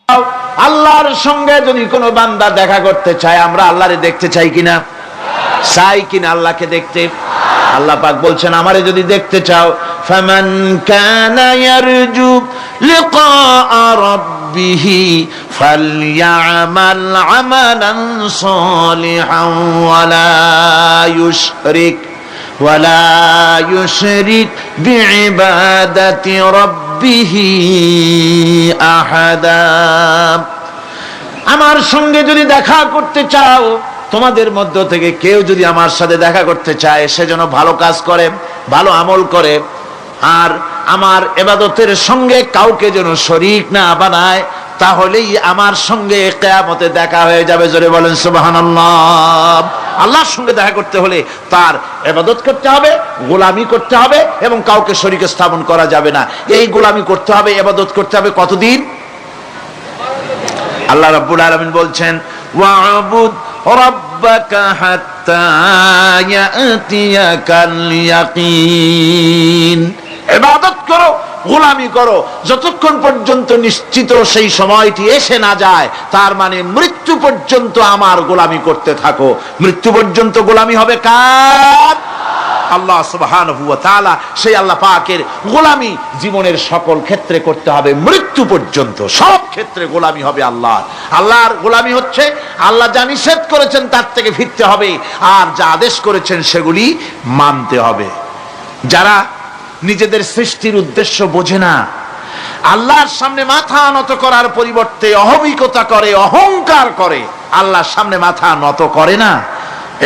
আল্লাহর সঙ্গে যদি কোনো বান্দা দেখা করতে চায়, আমরা আল্লাহরে দেখতে চাই কিনা? চাই কিনা আল্লাহকে দেখতে? আল্লাহ পাক বলছেন, আমারে যদি দেখতে চাও, ফামান কানা ইয়ারজু লিকা রাব্বিহি ফালইআমাল আমালান সালিহান ওয়ালা ইউশরিক বিইবাদাতি রাব্বিহি আহাদা। আমার সঙ্গে যদি দেখা করতে চাও, তোমাদের মধ্য থেকে কেউ যদি আমার সাথে দেখা করতে চায়, সে যেন ভালো কাজ করে, ভালো আমল করে, আর আমার ইবাদতের সঙ্গে কাউকে যেন শরীক না বানায়, তাহলেই আমার সঙ্গে কিয়ামতে দেখা হয়ে যাবে। জোরে বলেন সুবহানাল্লাহ। আল্লাহর সঙ্গে দেখা করতে হলে তার ইবাদত করতে হবে, গোলামি করতে হবে, এবং কাউকে শরীক স্থাপন করা যাবে না। এই গোলামি করতে হবে, ইবাদত করতে হবে কতদিন? আল্লাহ রাব্বুল আলামিন বলছেন, ওয়া'বুদ রাব্বাকা হাত্তা ইয়াতিয়াকাল ইয়াকিন। ইবাদত করো, গোলামি করো, যতক্ষণ পর্যন্ত নিশ্চিত সেই সময়টি এসে না যায়, তার মানে মৃত্যু পর্যন্ত আমার গোলামি করতে থাকো। মৃত্যু পর্যন্ত গোলামি হবে কার? আল্লাহ সুবহানাহু ওয়া তাআলা। সেই আল্লাহ পাকের গোলামি জীবনের সকল ক্ষেত্রে করতে হবে, মৃত্যু পর্যন্ত সব ক্ষেত্রে গোলামি হবে আল্লাহ। আল্লাহর গোলামি হচ্ছে আল্লাহ যা নিষেধ করেছেন তার থেকে ফিরতে হবে, আর যা আদেশ করেছেন সেগুলি মানতে হবে। যারা নিজেদের সৃষ্টির উদ্দেশ্য বোঝে না, আল্লাহর সামনে মাথা নত করার পরিবর্তে অহমিকতা করে, অহংকার করে, আল্লাহর সামনে মাথা নত করে না,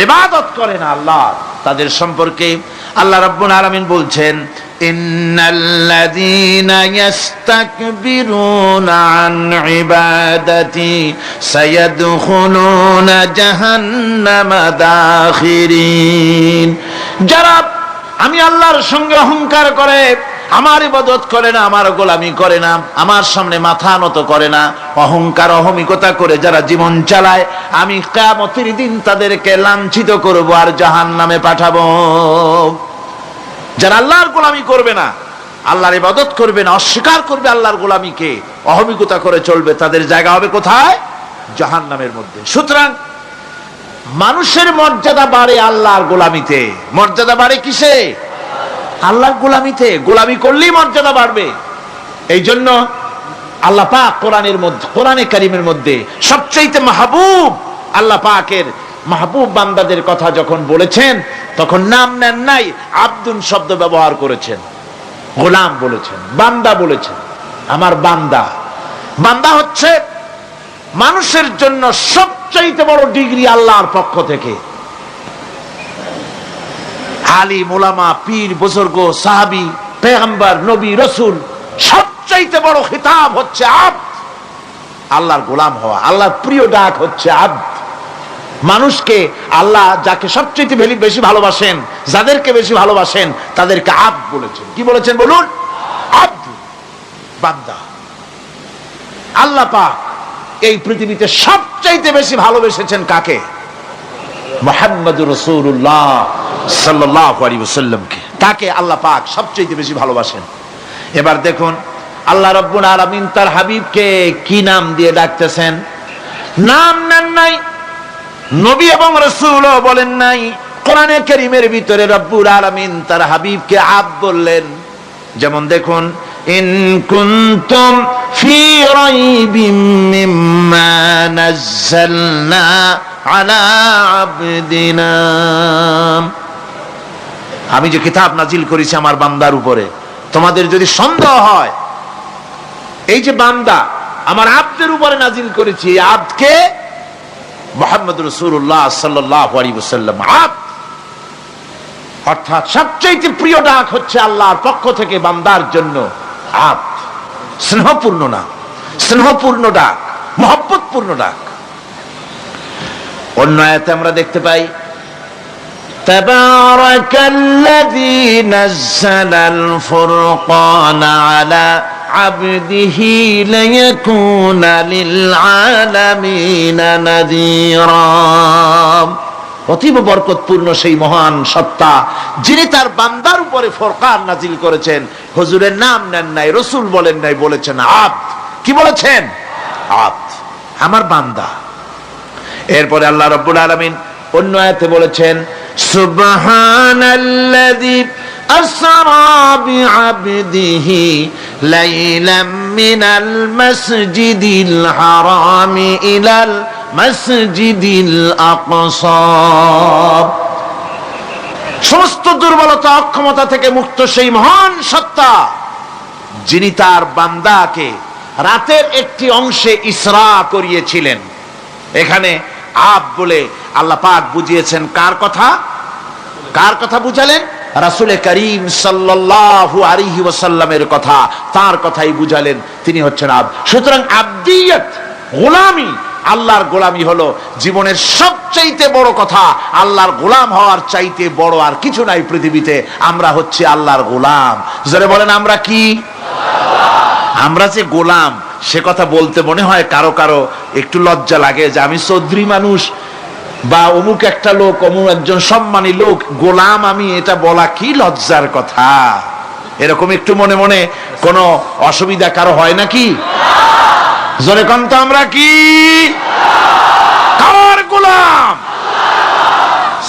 ইবাদত করে না আল্লাহ, তাদের সম্পর্কে আল্লাহ রাব্বুল আলামিন বলছেন, ইন্নাল্লাযীনা ইস্তাকবিরুনা আন ইবাদাতি সায়াদখুলুনা জাহান্নামা দাখিরিন। যারা আমি আল্লাহর সঙ্গে অহংকার করে, আমার ইবাদত করে না, আমার গোলামি করে না, আমার সামনে মাথা নত করে না, অহংকার অহমিকতা করে যারা জীবন চালায়, আমি কিয়ামতের দিন তাদেরকে লাঞ্ছিত করব আর জাহান্নামে পাঠাবো। যারা আল্লাহর গোলামি করবে না, আল্লাহর ইবাদত করবে না, অস্বীকার করবে আল্লাহর গোলামিকে, অহমিকতা করে চলবে, তাদের জায়গা হবে কোথায়? জাহান্নামের মধ্যে। সুতরাং মানুষের মর্যাদা বাড়ে আল্লাহর গোলামিতে। মর্যাদা বাড়ে কিসে? আল্লাহর গোলামিতে। গোলামি করলেই মর্যাদা বাড়বে। এই জন্য আল্লাহ পাক কোরআনের মধ্যে, কোরআনে কারীমের মধ্যে সবচেয়ে মাহবুব, আল্লাহ পাকের মাহবুব বান্দাদের কথা যখন বলেছেন, তখন নাম নেন নাই, আব্দুন শব্দ ব্যবহার করেছেন, গোলাম বলেছেন, বান্দা বলেছেন। আমার বান্দা। বান্দা হচ্ছে মানুষের জন্য সবচাইতে বড় ডিগ্রি আল্লাহর পক্ষ থেকে। আলিম, উলামা, পীর, বুজুর্গ, সাহাবী, পেগম্বর, নবী, রাসূল, সবচাইতে বড় খিতাব হচ্ছে আব্দ। আল্লাহর গোলাম হওয়া, আল্লাহর প্রিয় ডাক হচ্ছে আব্দ। মানুষকে আল্লাহ যাকে সবচেয়ে বেশি ভালোবাসেন, যাদেরকে বেশি ভালোবাসেন, তাদেরকে আব্দ বলেছেন। কি বলেছেন বলুন? আব্দ, বান্দা। আল্লাহ পাক এই পৃথিবীতে সবচাইতে বেশি ভালোবেসেছেন কাকে? মুহাম্মদুর রাসূলুল্লাহ সাল্লাল্লাহু আলাইহি ওয়াসাল্লামকে। তাকে আল্লাহ পাক সবচাইতে বেশি ভালোবাসেন। এবার দেখুন আল্লাহ রাব্বুল আলামিন তার হাবিবকে কি নাম দিয়ে ডাকতেছেন? নাম নেন নাই, নবী এবং রাসূলও বলেন নাই। কোরআনে কারীমের ভিতরে রাব্বুল আলামিন তার হাবিবকে আব্দ বললেন। যেমন দেখুন, ইন কুনতুম ফি রাইবিম মিম্মা নাযালনা আলা আবদিনা। আমি যে কিতাব নাজিল করেছি আমার বান্দার উপরে, তোমাদের যদি সন্দেহ হয়, এই যে বান্দা আমার আব্দের উপরে নাজিল করেছি, এই আব্দকে মুহাম্মদ রাসূলুল্লাহ সাল্লাল্লাহু আলাইহি ওয়াসাল্লাম আব্দ, অর্থাৎ সবচেয়ে প্রিয় ডাক হচ্ছে আল্লাহর পক্ষ থেকে বান্দার জন্য আব্দ। স্নেহপূর্ণ নাম, স্নেহপূর্ণ ডাক, মহব্বতপূর্ণ ডাক। অন্য আয়াতে আমরা দেখতে পাই, তাবারাকাল্লাযী নাযালাল ফুরকানা আলা আবদিহি লিয়াকুনা লিল আলামিনা নাযীরা। অতীব বরকতপূর্ণ সেই মহান সত্তা যিনি তার বান্দার উপরে ফুরকান নাজিল করেছেন। হুজুরের নাম নেন নাই, রাসূল বলেন নাই, বলেছেন আব্দ। কি বলেছেন? আব্দ, আমার বান্দা। এরপরে আল্লাহ রাব্বুল আলামিন অন্য আয়াতে বলেছেন সুবহানাল্লাযী আসরা বিআবদিহি লাইলাম মিনাল মাসজিদিল হারামি ইলাল মাসজিদিল আকসা। সমস্ত দুর্বলতা অক্ষমতা থেকে মুক্ত সেই মহান সত্তা যিনি তার বান্দাকে রাতের একটি অংশে ইসরা করিয়েছিলেন। এখানে আব বলে আল্লাহ পাক বুঝিয়েছেন কার কথা? কার কথা বুঝালেন? রাসূল করিম সাল্লাল্লাহু আলাইহি ওয়াসাল্লামের কথা, তার কথাই বুঝালেন, তিনি হচ্ছেন আব। সুতরাং আবদিয়ত, গোলামি, আল্লাহর গোলামি হলো জীবনের সবচাইতে বড় কথা। আল্লাহর গোলাম হওয়ার চাইতে বড় আর কিছু নাই পৃথিবীতে। আমরা হচ্ছে আল্লাহর গোলাম। জোরে বলেন আমরা কি? আমরা যে গোলাম, সে কথা বলতে মনে হয় কারো কারো একটু লজ্জা লাগে যে আমি চৌধুরী মানুষ বা অমুক একটা লোক, অমুক একজন সম্মানী লোক, গোলাম আমি, এটা বলা কি লজ্জার কথা। এরকম একটু মনে মনে কোনো অসুবিধা কারো হয় নাকি? জোরে কোন তো আমরা কি? কার গোলাম?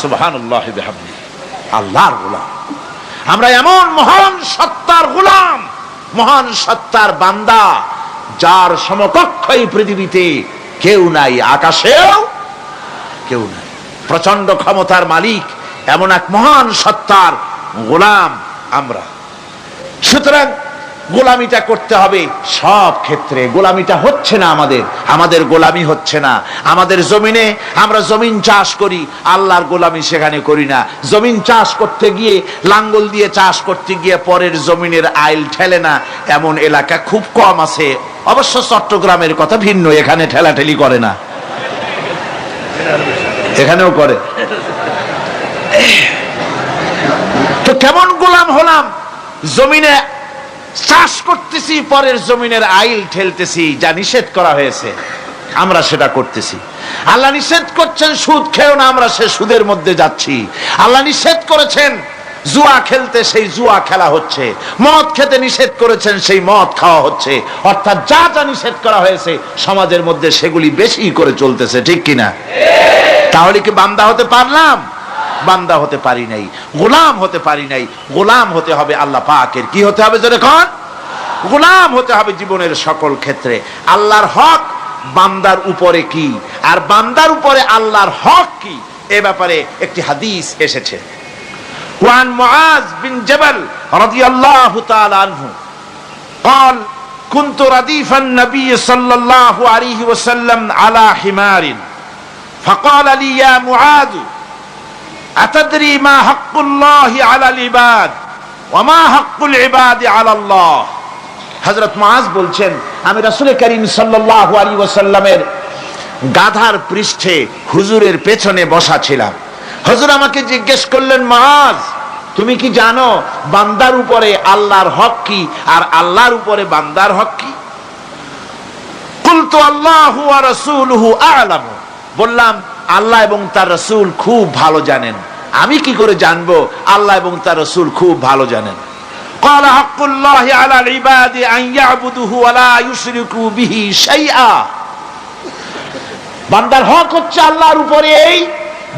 সুবহানাল্লাহ বিহামদিহি, আল্লাহর গোলাম। আমরা এমন মহান সত্তার গোলাম, মহান সত্তার বান্দা, যার সমকক্ষ এই পৃথিবীতে কেউ নাই, আকাশেও কেউ নাই। প্রচন্ড ক্ষমতার মালিক এমন এক মহান সত্তার গোলাম আমরা। সুতরাং গোলামিটা করতে হবে সব ক্ষেত্রে। গোলামিটা হচ্ছে না আমাদের গোলামি হচ্ছে না। আমাদের জমিনে আমরা জমিন চাষ করি, আল্লাহর গোলামি সেখানে করি না। জমিন চাষ করতে গিয়ে, লাঙ্গল দিয়ে চাষ করতে গিয়ে পরের জমিনের আইল ঠেলে না, এমন এলাকা খুব কম আছে। অবশ্য চট্টগ্রামের কথা ভিন্ন, এখানে ঠেলাঠেলি করে না, এখানেও করে। তো কেমন গোলাম হলাম? জমিনে চাষ করতেছি, পরের জমিনের আইল ঠেলতেছি, যা নিষেধ করা হয়েছে আমরা সেটা করতেছি। আল্লাহ নিষেধ করছেন সুদ খেও না, আমরা সে সুদের মধ্যে যাচ্ছি। আল্লাহ নিষেধ করেছেন জুয়া খেলতে, সেই জুয়া খেলা হচ্ছে। মদ খেতে নিষেধ করেছেন, সেই মদ খাওয়া হচ্ছে। অর্থাৎ যা যা নিষেধ করা হয়েছে সমাজের মধ্যে সেগুলি বেশি করে চলতেছে, ঠিক কিনা? তাহলে কি বান্দা হতে পারলাম? বান্দা হতে পারি নাই, গোলাম হতে পারি নাই। গোলাম হতে হবে আল্লাহ পাকের। কি হতে হবে জোরে কোন? গোলাম হতে হবে জীবনের সকল ক্ষেত্রে। আল্লাহর হক বান্দার উপরে কি, আর বান্দার উপরে আল্লাহর হক কি, এ ব্যাপারে একটি হাদিস এসেছে। ওয়ান মুআজ বিন জাবাল রাদিয়াল্লাহু তাআলা আনহু قال كنت رديف النبي صلى الله عليه وسلم على حمار فقال لي يا معاذ أتدري ما حق الله على العباد وما حق العباد على الله। হযরত মুআজ বলছেন, আমি রাসূল করিম সাল্লাল্লাহু আলাইহি ওয়াসাল্লামের গাধার পৃষ্ঠে হুজুরের পেছনে বসা ছিলাম। হুজুর আমাকে জিজ্ঞেস করলেন, মুআজ তুমি কি জানো বান্দার উপরে আল্লাহর হক কি আর আল্লাহর উপরে বান্দার হক কি? কুলতু আল্লাহু ওয়া রাসূলুহু আ'লামু, বললাম আল্লাহ এবং তার রাসূল খুব ভালো জানেন। আমি কি করে জানবো? আল্লাহ এবং তার রাসূল খুব ভালো জানেন। ক্বালা হাক্কুল্লাহি আলাল ইবাদি আন ইয়াবুদুহু ওয়া লা ইউশরিকু বিহি শাইআ। বান্দার হক হচ্ছে আল্লাহর উপরে এই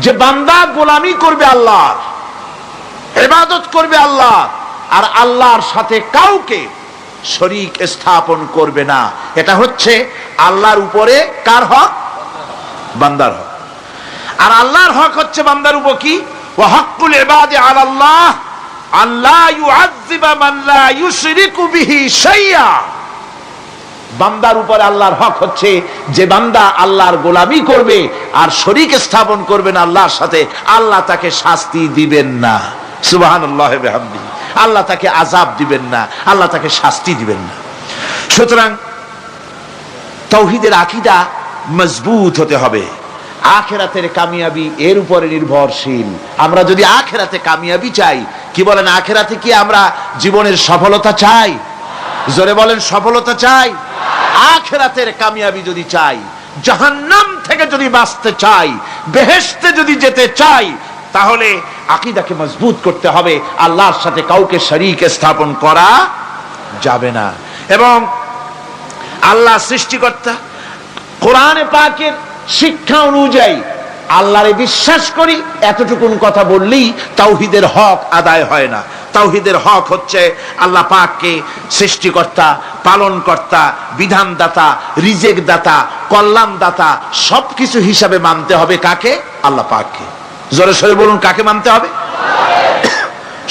যে বান্দা গোলামি করবে আল্লাহর, ইবাদত করবে আল্লাহ, আর আল্লাহর সাথে কাউকে শরীক স্থাপন করবে না। এটা হচ্ছে আল্লাহর উপরে কার হক? বান্দার হক। আর আল্লাহর হক হচ্ছে বান্দার উপর কি? ওয়া হাক্কুল ইবাদি আলাল্লাহ আল্লা ইউআযযিবা মান লা ইউশরিকু বিহি শাইআ। বান্দার উপরে আল্লাহর হক হচ্ছে যে বান্দা আল্লাহর গোলামি করবে আর শরীক স্থাপন করবে না আল্লাহর সাথে, আল্লাহ তাকে শাস্তি দিবেন না। সুবহানাল্লাহ বিহামদিহি। আল্লাহ তাকে আযাব দিবেন না, আল্লাহ তাকে শাস্তি দিবেন না। সুতরাং তাওহীদের আকীদা মজবুত হতে হবে। আখিরাতের কামিয়াবি এর উপরে নির্ভরশীল। আমরা যদি আখিরাতে কামিয়াবি চাই, কি বলেন, আখিরাতে কি আমরা জীবনের সফলতা চাই? জোরে বলেন, সফলতা চাই? আখিরাতের কামিয়াবি যদি চাই, জাহান্নাম থেকে যদি বাঁচতে চাই, বেহেশতে যদি যেতে চাই, তাহলে আকীদাকে মজবুত করতে হবে। আল্লাহর সাথে কাউকে শরীক স্থাপন করা যাবে না। এবং আল্লাহ সৃষ্টিকর্তা, কোরআনে পাকের শিক্ষা অনুযায়ী আল্লাহরে বিশ্বাস করি, এতটুকুন কথা বললেই তাওহীদের হক আদায় হয় না। তাওহীদের হক হচ্ছে আল্লাহ পাককে সৃষ্টিকর্তা, পালনকর্তা, বিধানদাতা, রিজেক দাতা, কল্যাণ দাতা সবকিছু হিসাবে মানতে হবে কাকে? আল্লাহ পাককে। জোরে সোরে বলুন, কাকে মানতে হবে?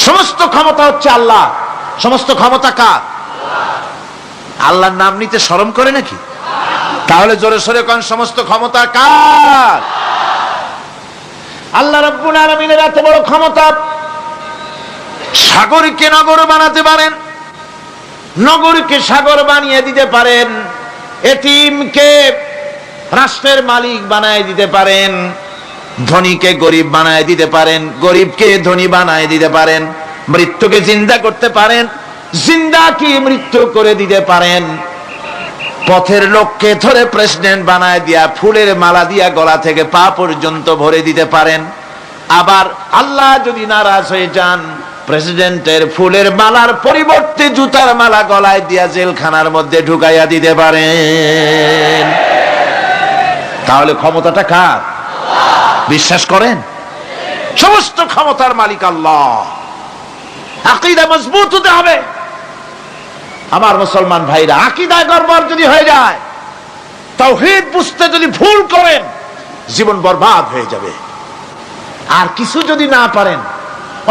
সমস্ত ক্ষমতা হচ্ছে আল্লাহ। সমস্ত ক্ষমতা কার? আল্লাহর নাম নিতে শরম করে নাকি? তাহলে জোরে সোরে কোন সমস্ত ক্ষমতা কার? আল্লাহ রাব্বুল আলামিনের এত বড় ক্ষমতা, সাগরকে নগর বানাতে পারেন, নগরকে সাগর বানিয়ে দিতে পারেন, এতিমকে রাষ্ট্রের মালিক বানায় দিতে পারেন, ধনীকে গরিব বানায় দিতে পারেন, গরিবকে ধনী বানায় দিতে পারেন, মৃত্যুকে জিন্দা করতে পারেন, জিন্দাকে মৃত্যু করে দিতে পারেন, পথের লোককে ধরে প্রেসিডেন্ট বানায় দিয়া ফুলের মালা দিয়া গলা থেকে পা পর্যন্ত ভরে দিতে পারেন। আবার আল্লাহ যদি নারাজ হয়ে যান, প্রেসিডেন্টের ফুলের মালার পরিবর্তে জুতার মালা গলায় দিয়া জেলখানার মধ্যে ঢুকাইয়া দিতে পারেন। তাহলে ক্ষমতাটা কার? বিশ্বাস করেন? সমস্ত ক্ষমতার মালিক আল্লাহ। আকীদা মজবুত হতে হবে আমার মুসলমান ভাইরা। আকীদায় গড়বড় যদি হয়ে যায়, তাওহীদ বুঝতে যদি ভুল করেন, জীবন বরবাদ হয়ে যাবে। আর কিছু যদি না পারেন,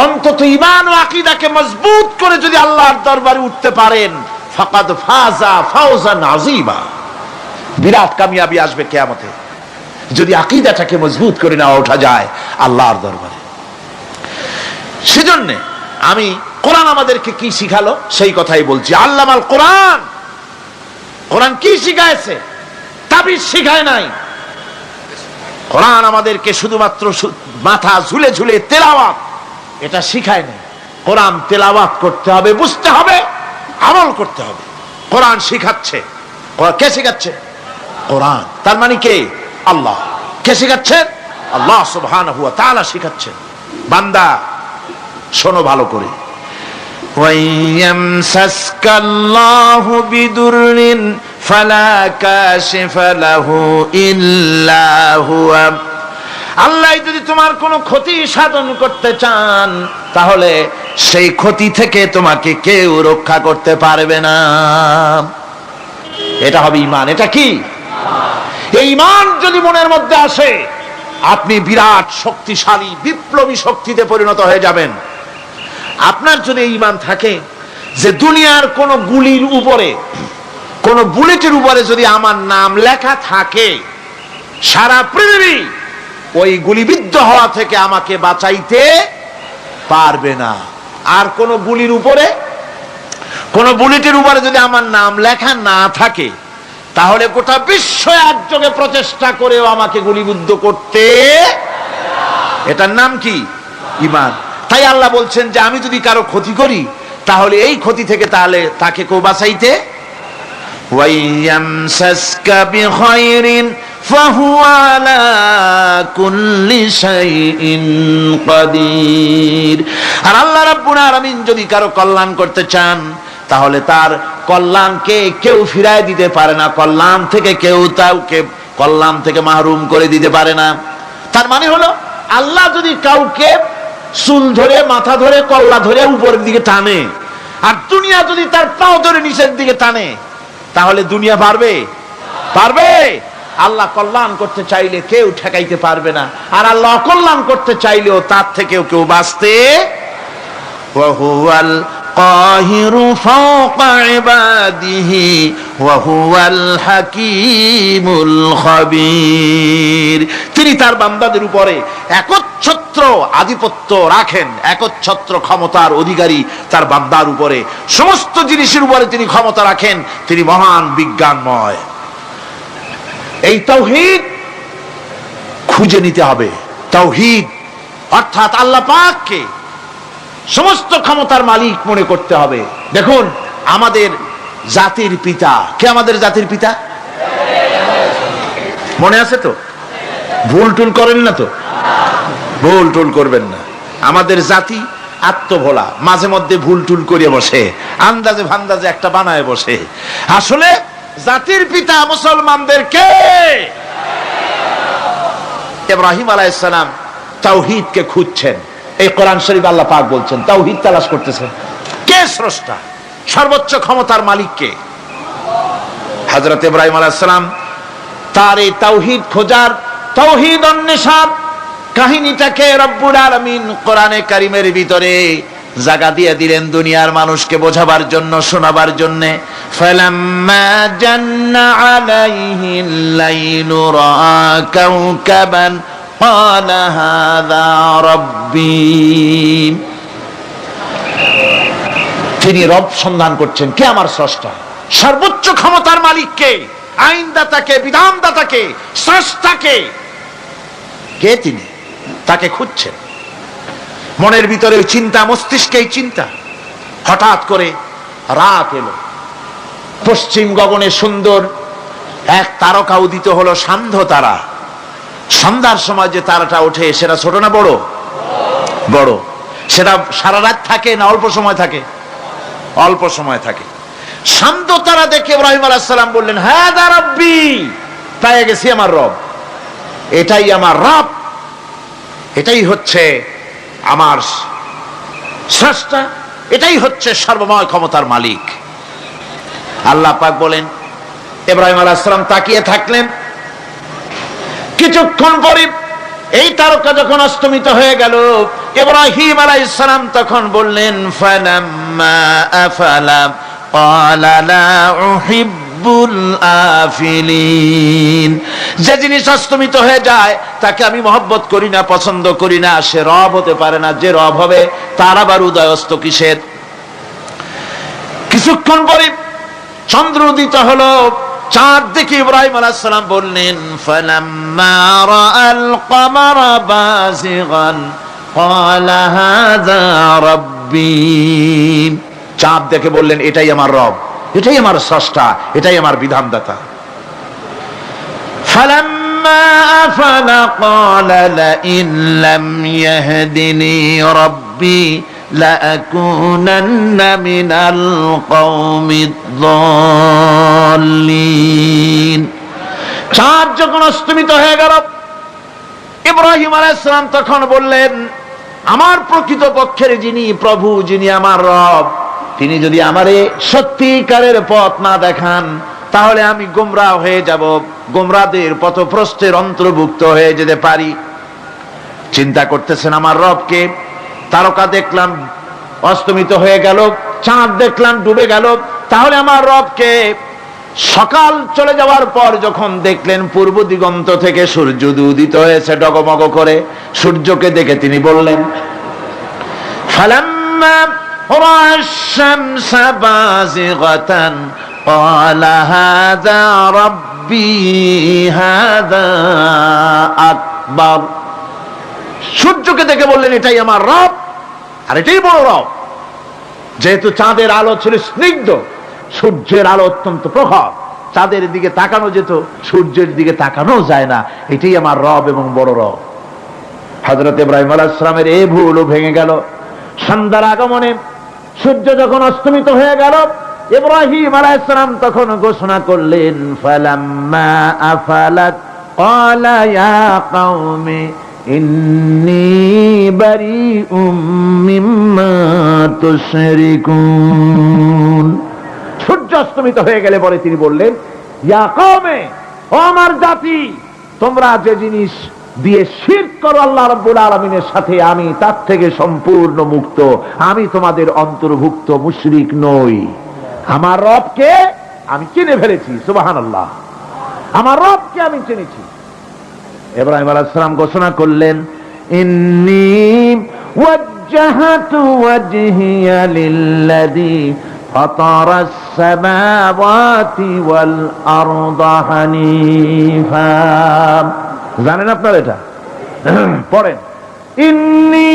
অন্তত ঈমান ও আকীদাকে মজবুত করে যদি আল্লাহর দরবারে উঠতে পারেন, ফাকাদ ফাজা ফাওজান আযীমা, বিরাট কামিয়াবি আসবে কিয়ামতে। যদি আকীদাটাকে মজবুত করে না ওঠা যায় আল্লাহর দরবারে। সেজন্য আমি কোরআন আমাদেরকে কি শিখালো সেই কথাই বলছি। আল্লামাল কোরআন, কোরআন কি শিখাইছে? তাবিজ শিখায় নাই। কোরআন আমাদেরকে শুধুমাত্র মাথা ঝুলে ঝুলে তেলাওয়াত, এটা শিখায় নাই। কোরআন তেলাওয়াত করতে হবে, বুঝতে হবে, আমল করতে হবে। কোরআন শিখাচ্ছে। কে শিখাচ্ছে? কোরআন। তার মানে কে? আল্লাহ। কে শিখাচ্ছেন? আল্লাহ সুবহানাহু ওয়া তাআলা শিখাচ্ছেন। বান্দা শোনো ভালো করে। ওয়াইয়ামসাসকাল্লাহু বিদুররিন ফালা কাশিফা লাহু ইল্লা হুয়া। আল্লাহ যদি তোমার কোনো ক্ষতি সাধন করতে চান, তাহলে সেই ক্ষতি থেকে তোমাকে কেউ রক্ষা করতে পারবে না। এটা হবে ঈমান। এটা কি? এই ঈমান যদি মনের মধ্যে আসে, আপনি বিরাট শক্তিশালী বিপ্লবী শক্তিতে পরিণত হয়ে যাবেন। আপনার যদি ঈমান থাকে যে দুনিয়ার কোন গুলির উপরে, কোন বুলেটের উপরে যদি আমার নাম লেখা থাকে, সারা পৃথিবী ওই গুলিবিদ্ধ হওয়া থেকে আমাকে বাঁচাইতে পারবে না। আর কোন গুলির উপরে, কোন বুলেটের উপরে যদি আমার নাম লেখা না থাকে, তাহলে গোটা বিশ্ব একযোগে প্রচেষ্টা করেও আমাকে গুলিবিদ্ধ করতে, এটার নাম কি? ঈমান। তাই আল্লাহ বলছেন যে আমি যদি কারো ক্ষতি করি, তাহলে এই ক্ষতি থেকে তাহলে তাকে কেউ বাঁচাইতে। ওয়াইয়ামসাসকা বিখাইরিন ফাহুয়া আলা কুল্লি শাইইন কাদির। আর আল্লাহ রাব্বুল আলামিন যদি কারো কল্যাণ করতে চান, তাহলে তার কল্যাণকে কেউ ফিরায় দিতে পারে না। কল্যাণ থেকে কেউ তাকে কল্যাণ থেকে মাহরুম করে দিতে পারে না। তার মানে হলো, আল্লাহ যদি কাউকে চুল ধরে, মাথা ধরে, কল্লা ধরে উপরের দিকে টানে, আর দুনিয়া যদি তার পাও ধরে নিচের দিকে টানে, তাহলে দুনিয়া পারবে? পারবে? আল্লাহ কল্যাণ করতে চাইলে কেউ ঠেকাইতে পারবে না, আর আল্লাহ অকল্যাণ করতে চাইলেও তার থেকেও কেউ বাঁচতে। ওয়া হুয়াল কাহিরু ফাওকা ইবাদিহি ওয়া হুয়াল হাকীমুল খাবীর। তিনি তার বান্দাদের উপরে একচ্ছত্র আধিপত্য রাখেন, একচ্ছত্র ক্ষমতার অধিকারী তার বান্দার উপরে। সমস্ত জিনিসের উপরে তিনি ক্ষমতা রাখেন। তিনি মহান বিজ্ঞানময়। এই তাওহীদ খুঁজে নিতে হবে। তাওহীদ অর্থাৎ আল্লাহ পাককে সমস্ত ক্ষমতার মালিক মনে করতে হবে। দেখুন, আমাদের জাতির পিতা কে? আমাদের জাতির পিতা মনে আছে তো? ভুল টুল করেন না তো? ভুল টুল করবেন না। আমাদের জাতি আত্মভোলা, মাঝে মধ্যে ভুল টুল করে বসে, আন্দাজে ভান্দাজে একটা বানায় বসে। আসলে জাতির পিতা মুসলমানদেরকে ইব্রাহিম আলাইহিস সালাম তাওহীদকে খুঁজছেন। এই কোরআন শরীফ আল্লাহ পাক বলছেন তাওহীদ তালাশ করতেছেন। কে স্রষ্টা? সর্বোচ্চ ক্ষমতার মালিক কে? হযরত ইব্রাহিম আলাইহিস সালাম তার এই তাওহীদ খোঁজার, তাওহীদ অন্বেষণ কাহিনীটাকে রব্বুল আলামিন কোরআনে কারীমের ভিতরে জায়গা দিয়ে দিলেন দুনিয়ার মানুষকে বোঝাবার জন্য, শোনাবার জন্য। ফালাম্মা জান্না আলাইহিল লাইলু রাআ কাওকাবান ক্বালা হাযা রাব্বী। তিনি রব সন্ধান করছেন, কে আমার স্রষ্টা? সর্বোচ্চ ক্ষমতার মালিক কে? আইনদাতাকে, বিধানদাতাকে, স্রষ্টাকে কে? তিনি তাকে খুঁজছেন। মনের ভিতরে চিন্তা, মস্তিষ্কে চিন্তা। হঠাৎ করে রাত এলো, পশ্চিম গগনে সুন্দর এক তারকা উদিত হলো, সান্ধ্য তারা। সন্ধ্যার সময় যে তারাটা ওঠে সেটা ছোট না বড়? বড়। সেটা সারা রাত থাকে না অল্প সময় থাকে? অল্প সময় থাকে। সান্ধ্য তারা দেখে ইব্রাহিম আলাইহিস সালাম বললেন, হাযা রাব্বী, পেয়ে গেছি আমার রব, এটাই আমার রব, এটাই হচ্ছে আমার স্রষ্টা, এটাই হচ্ছে সর্বময় ক্ষমতার মালিক। আল্লাহ পাক বলেন, ইব্রাহিম আলাইহিস সালাম তাকিয়ে থাকলেন। কিছুক্ষণ পরে এই তারকা যখন অস্তমিত হয়ে গেল, ইব্রাহিম আলাইহিস সালাম তখন বললেন, ফালাম্মা আফালা ক্বালা লা উহিব্বুল আফিলিন। যে জিনিস অস্তমিত হয়ে যায় তাকে আমি মহব্বত করি না, পছন্দ করি না, সে রব হতে পারে না। যে রব হবে তার আবার উদয় অস্ত কিসের? কিছুক্ষণ পরে চন্দ্র উদিত হলো, চাঁদ দেখে ইব্রাহিম আলাইহিস সালাম বললেন, ফালাম্মা রাআল কমারা বাযিগান ক্বালা হাযা রাব্বী। চাঁদ দেখে বললেন, এটাই আমার রব, এটাই আমার স্রষ্টা, এটাই আমার বিধানদাতা। ফালাম্মা আফালা ক্বালা লাইন লাম ইয়াহদিনি রাব্বী লাআকুনান্না মিনাল কওমিদ যাল্লিন। চাঁদ যখন অস্তমিত হয়ে গেল, ইব্রাহিম আলাইহিস সালাম তখন বললেন, আমার প্রকৃত পক্ষের যিনি প্রভু, যিনি আমার রব, তিনি যদি আমারে সত্যিকারের পথ না দেখান তাহলে আমি গোমরাহ হয়ে যাব, গোমরাহদের পথভ্রষ্টের অন্তর্ভুক্ত হয়ে যেতে পারি। চিন্তা করতেছেন আমার রবকে। তারকা দেখলাম অস্তমিত হয়ে গেল, চাঁদ দেখলাম ডুবে গেল, তাহলে আমার রবকে? সকাল চলে যাওয়ার পর যখন দেখলেন পূর্ব দিগন্ত থেকে সূর্য উদিত হয়েছে ডগমগ করে, সূর্যকে দেখে তিনি বললেন, ফালাম্মা রা'a আশ-শামসা বাযিগাতান ক্বালা হাযা রাব্বী হাযা আকবার। সূর্যকে দেখে বললেন, এটাই আমার রব, আর এটাই বড় রব। যেহেতু চাঁদের আলো ছিল স্নিগ্ধ, সূর্যের আলো অত্যন্ত প্রখর, চাঁদের দিকে তাকানো যেত, সূর্যের দিকে তাকানো যায় না, এটাই আমার রব এবং বড় রব। হযরত ইব্রাহিম আলাইহিস সালামের এই ভুলও ভেঙে গেল। সন্ধ্যার আগমনে সূর্য যখন অস্তমিত হয়ে গেল, ইব্রাহিম আলাইহিস সালাম তখন ঘোষণা করলেন, ফালাম্মা আফালাত ক্বালা ইয়া কওমি ইন্নী বারিউম মিম্মা তুশরিকুন। সূর্য অস্তমিত হয়ে গেলে পরে তিনি বললেন, ইয়া কওমে, ও আমার জাতি, তোমরা যে জিনিস দিয়ে শিরক করো আল্লাহ রাব্বুল আলামিনের সাথে, আমি তার থেকে সম্পূর্ণ মুক্ত, আমি তোমাদের অন্তর্ভুক্ত, মুশরিক নই। আমার রবকে আমি চিনে ফেলেছি, সুবহানাল্লাহ, আমার রবকে আমি চিনেছি। ইব্রাহিম আলাইহিস সালাম ঘোষণা করলেন, ইন্নী ওয়াজ্জাহাতু ওয়াজহিয়া লিল্লাযী ফাতারাস সামাওয়াতি ওয়াল আরদা হানিফা। জানেন আপনারা এটা? পড়েন, ইন্নী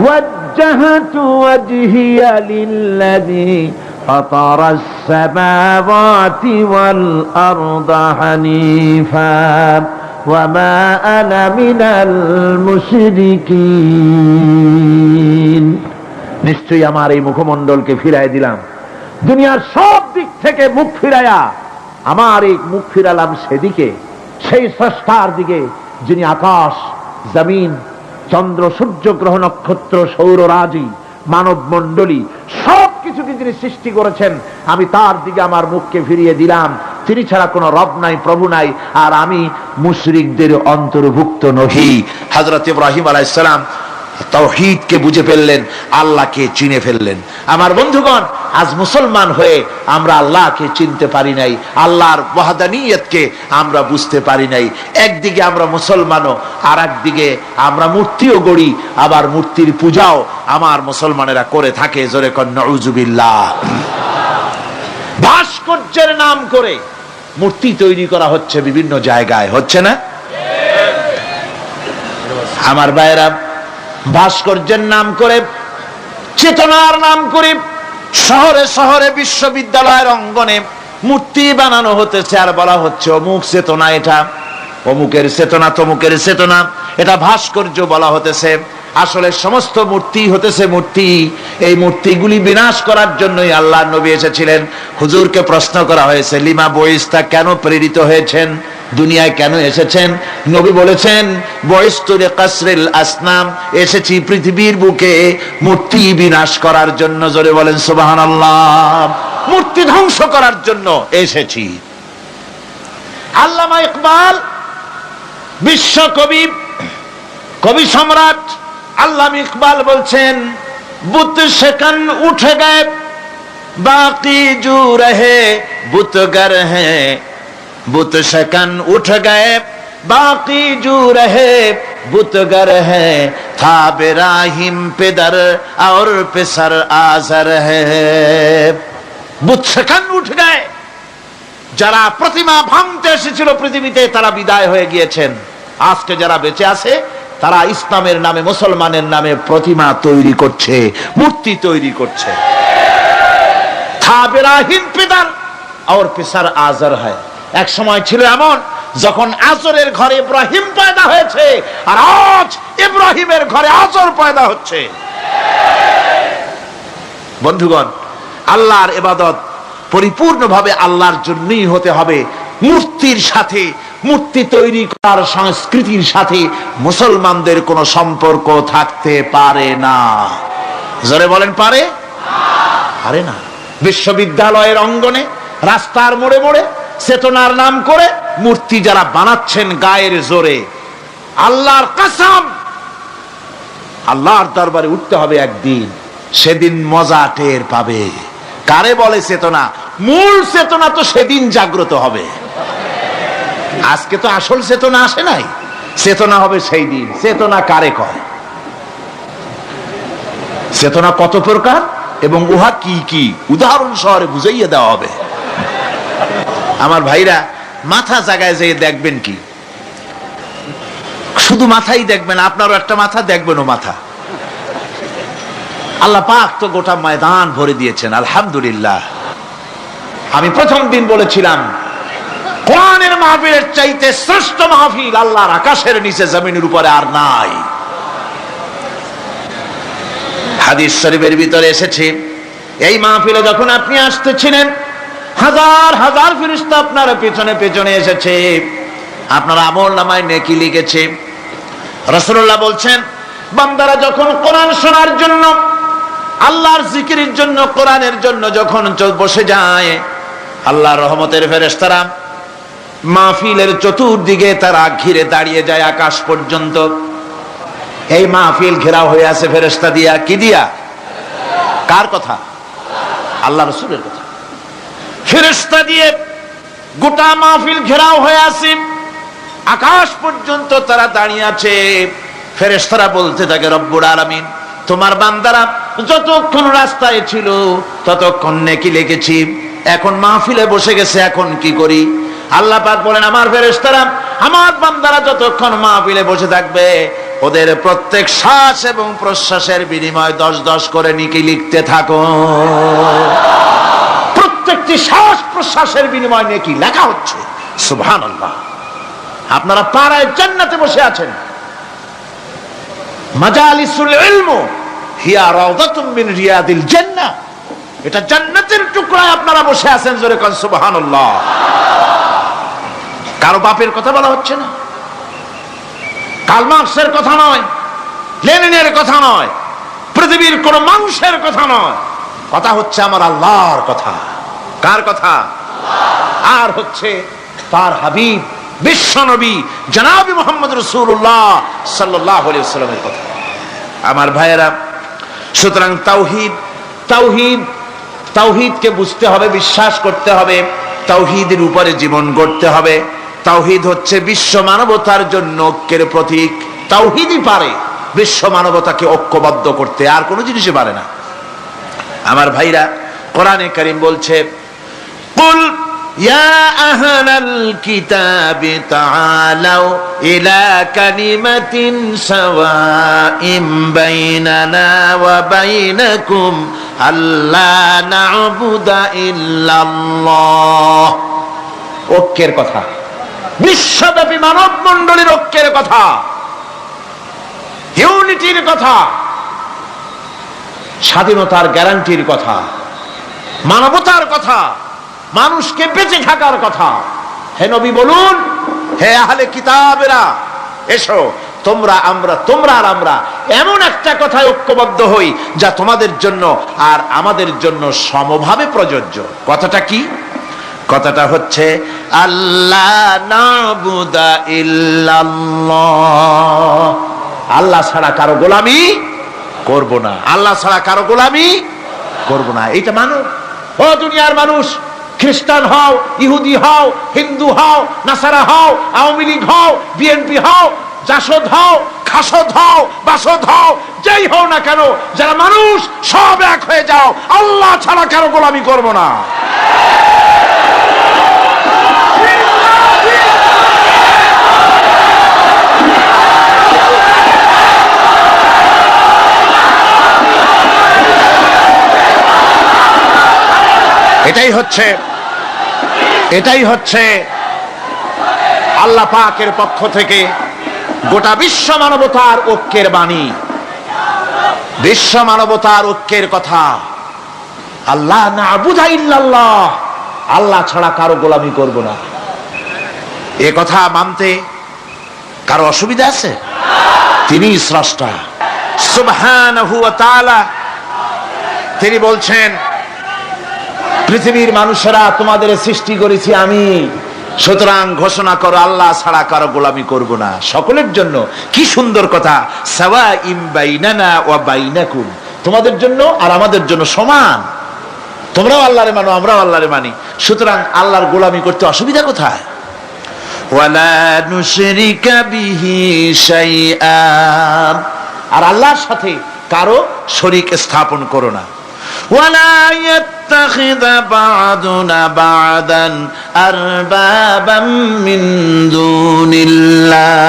ওয়াজ্জাহাতু ওয়াজহিয়া লিল্লাযী ফাতারাস সামাওয়াতি ওয়াল আরদা হানিফা ওয়া মা আনা মিনাল মুশরিকিন। নিশ্চয়ই আমার এই মুখমণ্ডলকে ফিরাই দিলাম, দুনিয়ার সব দিক থেকে মুখ ফিরাইয়া আমার এই মুখ ফিরালাম সেদিকে, সেই স্রষ্টার দিকে যিনি আকাশ, জমিন, চন্দ্র, সূর্য, গ্রহ, নক্ষত্র, সৌররাজি, মানব মণ্ডলী সবকিছুকে যিনি সৃষ্টি করেছেন, আমি তার দিকে আমার মুখকে ফিরিয়ে দিলাম। তিনি ছাড়া কোনো রব নাই, প্রভু নাই, আর আমি মুশরিকদের অন্তর্ভুক্ত নহি। হযরত ইব্রাহিম আলাইহিস সালাম তাওহীদকে বুঝে ফেললেন, আল্লাহকে চিনে ফেললেন। আমার বন্ধুগণ, আজ মুসলমান হয়ে আমরা আল্লাহকে চিনতে পারি নাই, আল্লাহর ওয়াহদানিয়তকে আমরা বুঝতে পারি নাই। একদিকে আমরা মুসলমানও, আর একদিকে আমরা মূর্তিও গড়ি, আবার মূর্তির পূজাও আমার মুসলমানেরা করে থাকে। জোরে কোন নাউযুবিল্লাহ। ভাস্কর্যের নাম করে মূর্তি তৈরি করা হচ্ছে বিভিন্ন জায়গায়, হচ্ছে না? আমার ভাইরা, ভাস্কর্যের নাম করে, চেতনার নাম করে শহরে শহরে, বিশ্ববিদ্যালয়ের অঙ্গনে মূর্তি বানানো হতেছে, আর বলা হচ্ছে অমুক চেতনা, এটা অমুকের চেতনা, তমুকের চেতনা, এটা ভাস্কর্য বলা হতেছে। আসলে সমস্ত মূর্তি হতেছে মূর্তি। এই মূর্তিগুলি বিনাশ করার জন্যই আল্লাহর নবী এসেছিলেন। হুজুরকে প্রশ্ন করা হয়েছে, লিমা বয়স্তা, কেন প্রেরিত হয়েছেন, দুনিয়ায় কেন এসেছেন? নবী বলেছেন, বয়স্তুরে কাসরিল আসনাম, এসেছি পৃথিবীর বুকে মূর্তি বিনাশ করার জন্য। জোরে বলেন সুবহানাল্লাহ। মূর্তি ধ্বংস করার জন্য এসেছি। আল্লামা ইকবাল, বিশ্বকবি, কবি সম্রাট আল্লামা ইকবাল বলছেন, বুত সেকন উঠে গয়ে বাকি জু রহে বুতগর হ্যাঁ, बुत शकन उठ गए बाकी जू रहे बुतगर है, था बिराहिम पिदर और पिसर आजर है। बुत शकन उठ गए, যারা প্রতিমা ভাঙতে এসেছিল পৃথিবীতে তারা বিদায় হয়ে গিয়েছেন। আজকে যারা বেঁচে আছে তারা ইসলামের নামে, মুসলমানের নামে প্রতিমা তৈরি করছে, মূর্তি তৈরি করছে। था बिराहिम पिदर और पिसर आजर है। এক সময় ছিল এমন যখন আজরের ঘরে ইব্রাহিম পয়দা হয়েছে, আর আজ ইব্রাহিমের ঘরে আজর পয়দা হচ্ছে। বন্ধুগণ, আল্লাহর ইবাদত পরিপূর্ণভাবে আল্লাহর জন্যই হতে হবে। মূর্তির সাথে, মূর্তি তৈরি করার সংস্কৃতির সাথে মুসলমানদের কোনো সম্পর্ক থাকতে পারে না। জোরে বলেন, পারে? পারে না। বিশ্ববিদ্যালয়ের অঙ্গনে, রাস্তার মোড়ে মোড়ে চেতনার নাম করে মূর্তি যারা বানাচ্ছেন গায়ের জোরে, আল্লাহর কসম, আল্লাহর দরবারে উঠতে হবে একদিন, সেদিন মজা টের পাবে। কারে বলে চেতনা? মূল চেতনা তো সেদিন জাগ্রত হবে। আজকে তো আসল চেতনা আসে নাই, চেতনা হবে সেই দিন। চেতনা কারে কয়? চেতনা কত প্রকার এবং উহা কি কি উদাহরণ সহরে বুঝাইয়া দেওয়া হবে। আমার ভাইরা, মাথা জায়গায় যেয়ে দেখবেন কি, শুধু মাথাই দেখবেন, আপনারও একটা মাথা, দেখবেনও মাথা। আল্লাহ পাক তো গোটা ময়দান ভরে দিয়েছেন, আলহামদুলিল্লাহ। আমি প্রথম দিন বলেছিলাম, কোরআনের মাহফিলের চাইতে শ্রেষ্ঠ মাহফিল আল্লাহর আকাশের নিচে জমিনের উপরে আর নাই। হাদিস শরীফের ভিতরে এসেছে, এই মাহফিলে যখন আপনি আসতেছিলেন, হাজার হাজার ফেরেশতা আপনার পেছনে পেছনে এসেছে, আপনার আমলনামায় নেকি লিখেছে। রাসূলুল্লাহ বলছেন, বান্দারা যখন কোরআন শোনার জন্য, আল্লাহর জিকিরের জন্য, কোরআনের জন্য যখন বসে যায়, আল্লাহর রহমতের ফেরেশতারা মাহফিলের চতুর্দিকে তারা ঘিরে দাঁড়িয়ে যায় আকাশ পর্যন্ত। এই মাহফিল ঘেরাও হয়ে আছে ফেরেশতা দিয়া। কি দিয়া? কার কথা? আল্লাহ রাসূলের কথা। ফেরেশতা দিয়ে গোটা মাহফিল ঘেরাও হয়ে আছে, আকাশ পর্যন্ত তারা দাঁড়িয়ে আছে। ফেরেশতারা বলতে থাকে, রব্বুল আলামিন, তোমার বান্দারা যতক্ষণ রাস্তায় ছিল ততক্ষণ নেকি লিখেছি, এখন মাহফিলে বসে গেছে, এখন কি করি? আল্লাহ পাক বলেন, আমার ফেরেশতারা, আমার বান্দারা যতক্ষণ মাহফিলে বসে থাকবে, ওদের প্রত্যেক শ্বাস এবং প্রশ্বাসের বিনিময়ে 10-10 করে নেকি লিখতে থাকো। প্রত্যেকটি শ্বাস প্রশ্বাসের বিনিময়ে নেকি লেখা হচ্ছে। সুবহানাল্লাহ। আপনারা পাড়ায় জান্নাতে বসে আছেন, মাজালিসুল ইলম হিয়া রাউদাতুম মিন রিয়াদিল জান্নাহ। এটা জান্নাতের টুকরায় আপনারা বসে আছেন, জোরে কোন সুবহানাল্লাহ। কারো বাপের কথা বলা হচ্ছে না, কার্ল মার্কসের কথা নয়, লেনিনের কথা নয়, পৃথিবীর কোন মানুষের কথা নয়, কথা হচ্ছে আমার আল্লাহর কথা। কার কথা? আর হচ্ছে তার হাবিব বিশ্ব নবী জনাবি মুহাম্মদ রাসূলুল্লাহ সাল্লাল্লাহু আলাইহি ওয়াসাল্লামের কথা। আমার ভাইয়েরা, সুতরাং তাওহীদ তাওহীদ তাওহীদকে বুঝতে হবে, বিশ্বাস করতে হবে, তাওহীদের উপরে জীবন গড়তে হবে। তাওহীদ হচ্ছে বিশ্ব মানবতার জন্য ঐক্যের প্রতীক। তাওহীদই পারে বিশ্ব মানবতাকে ঐক্যবদ্ধ করতে, আর কোনো জিনিসই পারে না। আমার ভাইরা, কোরআনে কারীম বলছে, কুল ইয়া আহলাল কিতাবি তাআলাউ ইলা কালিমাতিন সাওয়াইম বাইনানা ওয়া বাইনাকুম আল্লা না'বুদা ইল্লাল্লাহ। ঐক্যের কথা, বিশ্বব্যাপী মানব মণ্ডলীর ঐক্যের কথা, ইউনিটির কথা, স্বাধীনতার গ্যারান্টির কথা, মানবতার কথা, মানুষকে বেঁচে থাকার কথা। হে নবী বলুন, হে আহলে কিতাবেরা, এসো তোমরা আর আমরা এমন একটা কথায় ঐক্যবদ্ধ হই যা তোমাদের জন্য আর আমাদের জন্য সমভাবে প্রযোজ্য। কথাটা কি? কথাটা হচ্ছে আল্লাহ না'বুদা ইল্লাল্লাহ। আল্লাহ ছাড়া কারো গোলামি করব না, আল্লাহ ছাড়া কারো গোলামি করব না। এইটা মানো। ও দুনিয়ার মানুষ, খ্রিস্টান হও, ইহুদি হও, হিন্দু হও, নাসারা হও, আওয়ামী লীগ হও, বিএনপি হও, জাসদ হও, খাসদ হও, বাসদ হও, যেই হও না কেন, যারা মানুষ সব এক হয়ে যাও, আল্লাহ ছাড়া কারো গোলামি করব না। এটাই হচ্ছে আল্লাহ পাকের পক্ষ থেকে গোটা বিশ্ব মানবতার ঐক্যের বাণী, বিশ্ব মানবতার ঐক্যের কথা। আল্লাহ না'বুদা ইল্লাল্লাহ, আল্লাহ ছাড়া কারো গোলামি করব না। এ কথা মানতে কারো অসুবিধা আছে? তিনি স্রষ্টা সুবহানাহু ওয়া তাআলা। তিনি বলছেন, পৃথিবীর মানুষেরা তোমাদের সৃষ্টি করেছি আমি, সুতরাং ঘোষণা করো আল্লাহ ছাড়া কারো গোলামি করব না, সকলের জন্য। কি সুন্দর কথা, সাওয়াইম বাইনানা ওয়া বাইনাকুম, তোমাদের জন্য আর আমাদের জন্য সমান। তোমরাও আল্লাহরে মানো, আমরাও আল্লাহরে মানি, সুতরাং আল্লাহর গোলামি করতে অসুবিধা কোথায়? ওয়ালা নুশরিকা বিহি শাইআ, আর আল্লাহর সাথে কারো শরীক স্থাপন করো না। ওয়ালা ইয়াত্তাখিযা বা'দুনা বা'দান আরবাবাম মিন দুনিল্লাহ,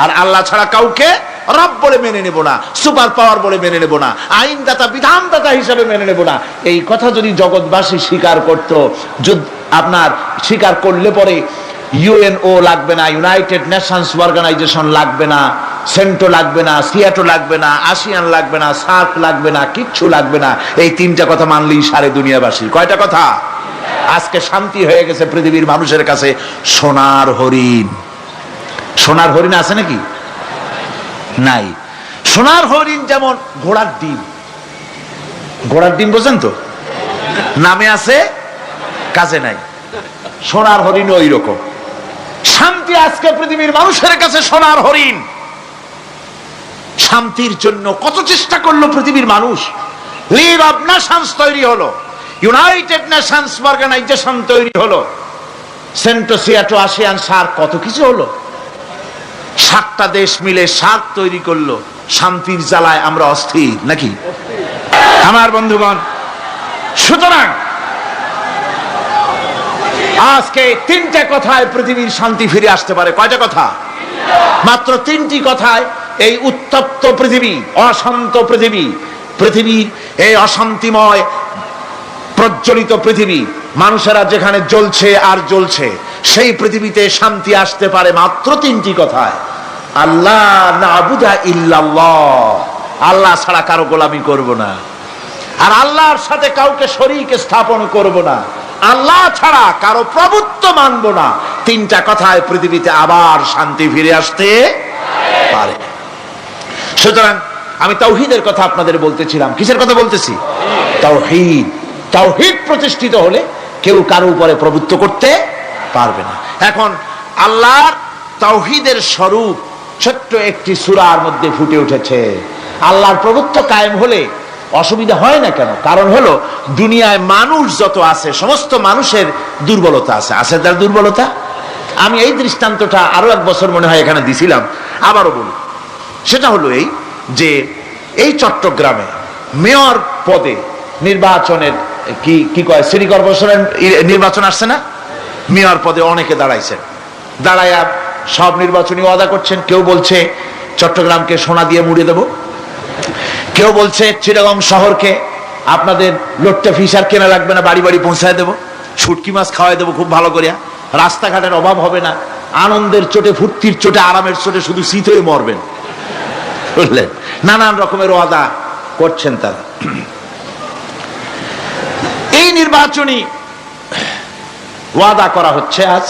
আর আল্লাহ ছাড়া কাউকে রব বলে মেনে নেব না, সুপার পাওয়ার বলে মেনে নেব না, আইনদাতা বিধানদাতা হিসেবে মেনে নেব না। এই কথা যদি জগৎবাসী স্বীকার করত, আপনার স্বীকার করলে পরে ইউএনও লাগবে না, ইউনাইটেড নেশনস অর্গানাইজেশন লাগবে না, সেন্টো লাগবে না, সিয়াটো লাগবে না, আসিয়ান লাগবে না, সার্ক লাগবে না, কিচ্ছু লাগবে না। এই তিনটা কথা মানলেই সারে দুনিয়াবাসী। কয়টা কথা? আজকে শান্তি হয়ে গেছে পৃথিবীর মানুষের কাছে। সোনার হরিণ, সোনার হরিণ আছে নাকি? নাই। সোনার হরিণ যেমন ঘোড়ার ডিম, ঘোড়ার ডিম বোঝেন তো, নামে আছে কাজে নাই। সোনার হরিণ ওই রকম। শান্তি আজকে পৃথিবীর মানুষের কাছে সোনার হরিণ। শান্তির জন্য কত চেষ্টা করলো পৃথিবীর মানুষ। লিগ অব নেশনস তৈরি হলো, ইউনাইটেড নেশনস অর্গানাইজেশন তৈরি হলো, সেন্টো সিয়াটো আসিয়ান সার্ক, কত কিছু হলো। 7টা দেশ মিলে সার্ক তৈরি করলো। শান্তির জ্বালায় আমরা অস্থির নাকি আমার বন্ধুগণ? সুতরাং আজকে 3টে কথায় পৃথিবীর শান্তি ফিরে আসতে পারে। কয়টা কথা? মাত্র 3টি কথায় এই উত্তপ্ত পৃথিবী, অশান্ত পৃথিবী, পৃথিবীর এই অশান্তিময় প্রজ্বলিত পৃথিবী, মানুষেরা যেখানে জ্বলছে আর জ্বলছে, সেই পৃথিবীতে শান্তি আসতে পারে মাত্র 3টি কথায়। আল্লাহ না'বুদা ইল্লাল্লাহ, আল্লাহ ছাড়া কারো গোলামি করব না। আর আল্লাহর সাথে কাউকে শরীক স্থাপন করব না, আল্লাহ ছাড়া কারো প্রভুত্ব মানব না, তিনটা কথায় পৃথিবীতে আবার শান্তি ফিরে আসতে পারে। সুতরাং আমি তাওহীদের কথা আপনাদের বলতেছিলাম। কিসের কথা বলতেছি? তাওহীদ। তাওহীদ প্রতিষ্ঠিত হলে কেউ কারো উপরে প্রভুত্ব করতে পারবে না। এখন আল্লাহর তাওহীদের স্বরূপ ছোট্ট একটি সূরার মধ্যে ফুটে উঠেছে। আল্লাহর প্রভুত্ব কায়েম হলে অসুবিধা হয় না কেন? কারণ হলো দুনিয়ায় মানুষ যত আছে সমস্ত মানুষের দুর্বলতা আছে। আছে তার দুর্বলতা। আমি এই দৃষ্টান্তটা আরো এক বছর মনে হয় এখানে দিছিলাম, আবারও বলি। সেটা হলো এই যে এই চট্টগ্রামে মেয়র পদে নির্বাচনের কি কয় সিটি কর্পোরেশনের নির্বাচন আসছে না, মেয়র পদে অনেকে দাঁড়াইছেন। দাঁড়ায়া সব নির্বাচনী ওয়াদা করছেন। কেউ বলছে চট্টগ্রামকে সোনা দিয়ে মুড়ে দেব, কেউ বলছে চিটাগং শহরকে আপনাদের লোট্টা ফিশ আর কেনা লাগবে না, বাড়ি বাড়ি পৌঁছায় দেবো, শুটকি মাছ খাওয়াই দেবো খুব ভালো করিয়া, রাস্তাঘাটের অভাব হবে না, আনন্দের চোটে ফুর্তির চোটে আরামের চোটে শুধু শীত হয়ে মরবেন। বুঝলেন? নানান রকমের ওয়াদা করছেন তারা। এই নির্বাচনী ওয়াদা করা হচ্ছে। আজ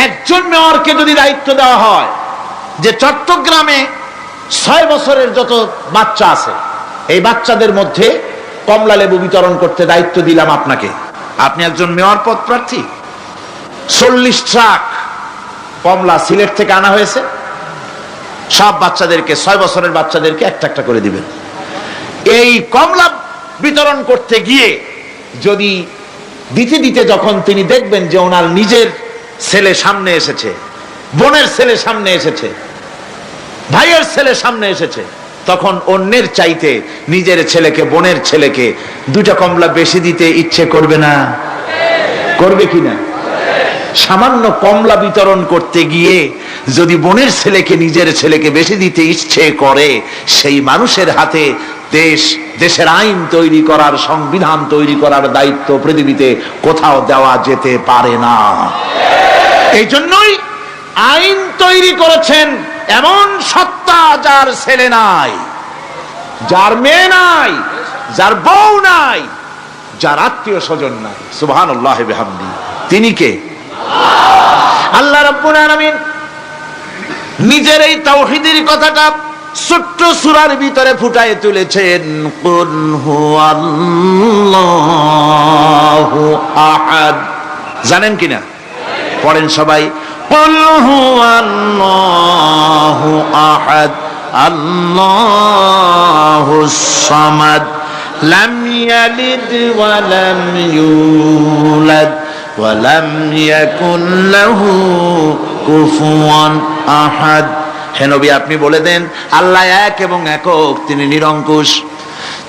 একজন মেয়রকে যদি দায়িত্ব দেওয়া হয় যে চট্টগ্রামে 6 বছরের যত বাচ্চা আছে এই বাচ্চাদের মধ্যে কমলা লেবু বিতরণ করতে দায়িত্ব দিলাম আপনাকে, আপনি একজন মেয়র পদ প্রার্থী, 40 ট্রাক কমলা সিলেট থেকে আনা হয়েছে, সব বাচ্চাদেরকে 6 বছরের বাচ্চাদেরকে একটা একটা করে দিবেন। এই কমলা বিতরণ করতে গিয়ে যদি দিতে দিতে যখন তিনি দেখবেন যে ওনার নিজের ছেলে সামনে এসেছে, বোনের ছেলে সামনে এসেছে, ভাইয়ের ছেলে সামনে এসেছে, তখন অন্যের চাইতে নিজের ছেলেকে বোনের ছেলেকে 2টা কমলা বেশি দিতে ইচ্ছে করবে না? করবে কিনা? সামান্য কমলা বিতরণ করতে গিয়ে যদি বোনের ছেলেকে নিজের ছেলেকে বেশি দিতে ইচ্ছে করে, সেই মানুষের হাতে দেশের আইন তৈরি করার, সংবিধান তৈরি করার দায়িত্ব পৃথিবীতে কোথাও দেওয়া যেতে পারে না। এই জন্যই আইন তৈরি করেছেন এমন সত্তা যার ছেলে নাই, যার মেয়ে নাই, যার বউ নাই, যার আত্মীয় স্বজন নাই। সুবহানাল্লাহ বিহামদি। তিনি কে? আল্লাহ রাব্বুল আলামিন নিজের এই তাওহীদের কথাটা ছোট্ট সূরার ভিতরে ফুটায় তুলেছেন। কুল হুয়াল্লাহু আহাদ। জানেন কিনা? পড়েন সবাই। কুল হুয়াল্লাহু আহাদ আল্লাহুস সামাদ লাম ইয়ালিদ ওয়া লাম ইউলাদ ওয়া লাম ইয়াকুল লাহু কুফুয়ান আহাদ। হে নবী, আপনি বলে দেন আল্লাহ এক এবং একক, তিনি নিরঙ্কুশ,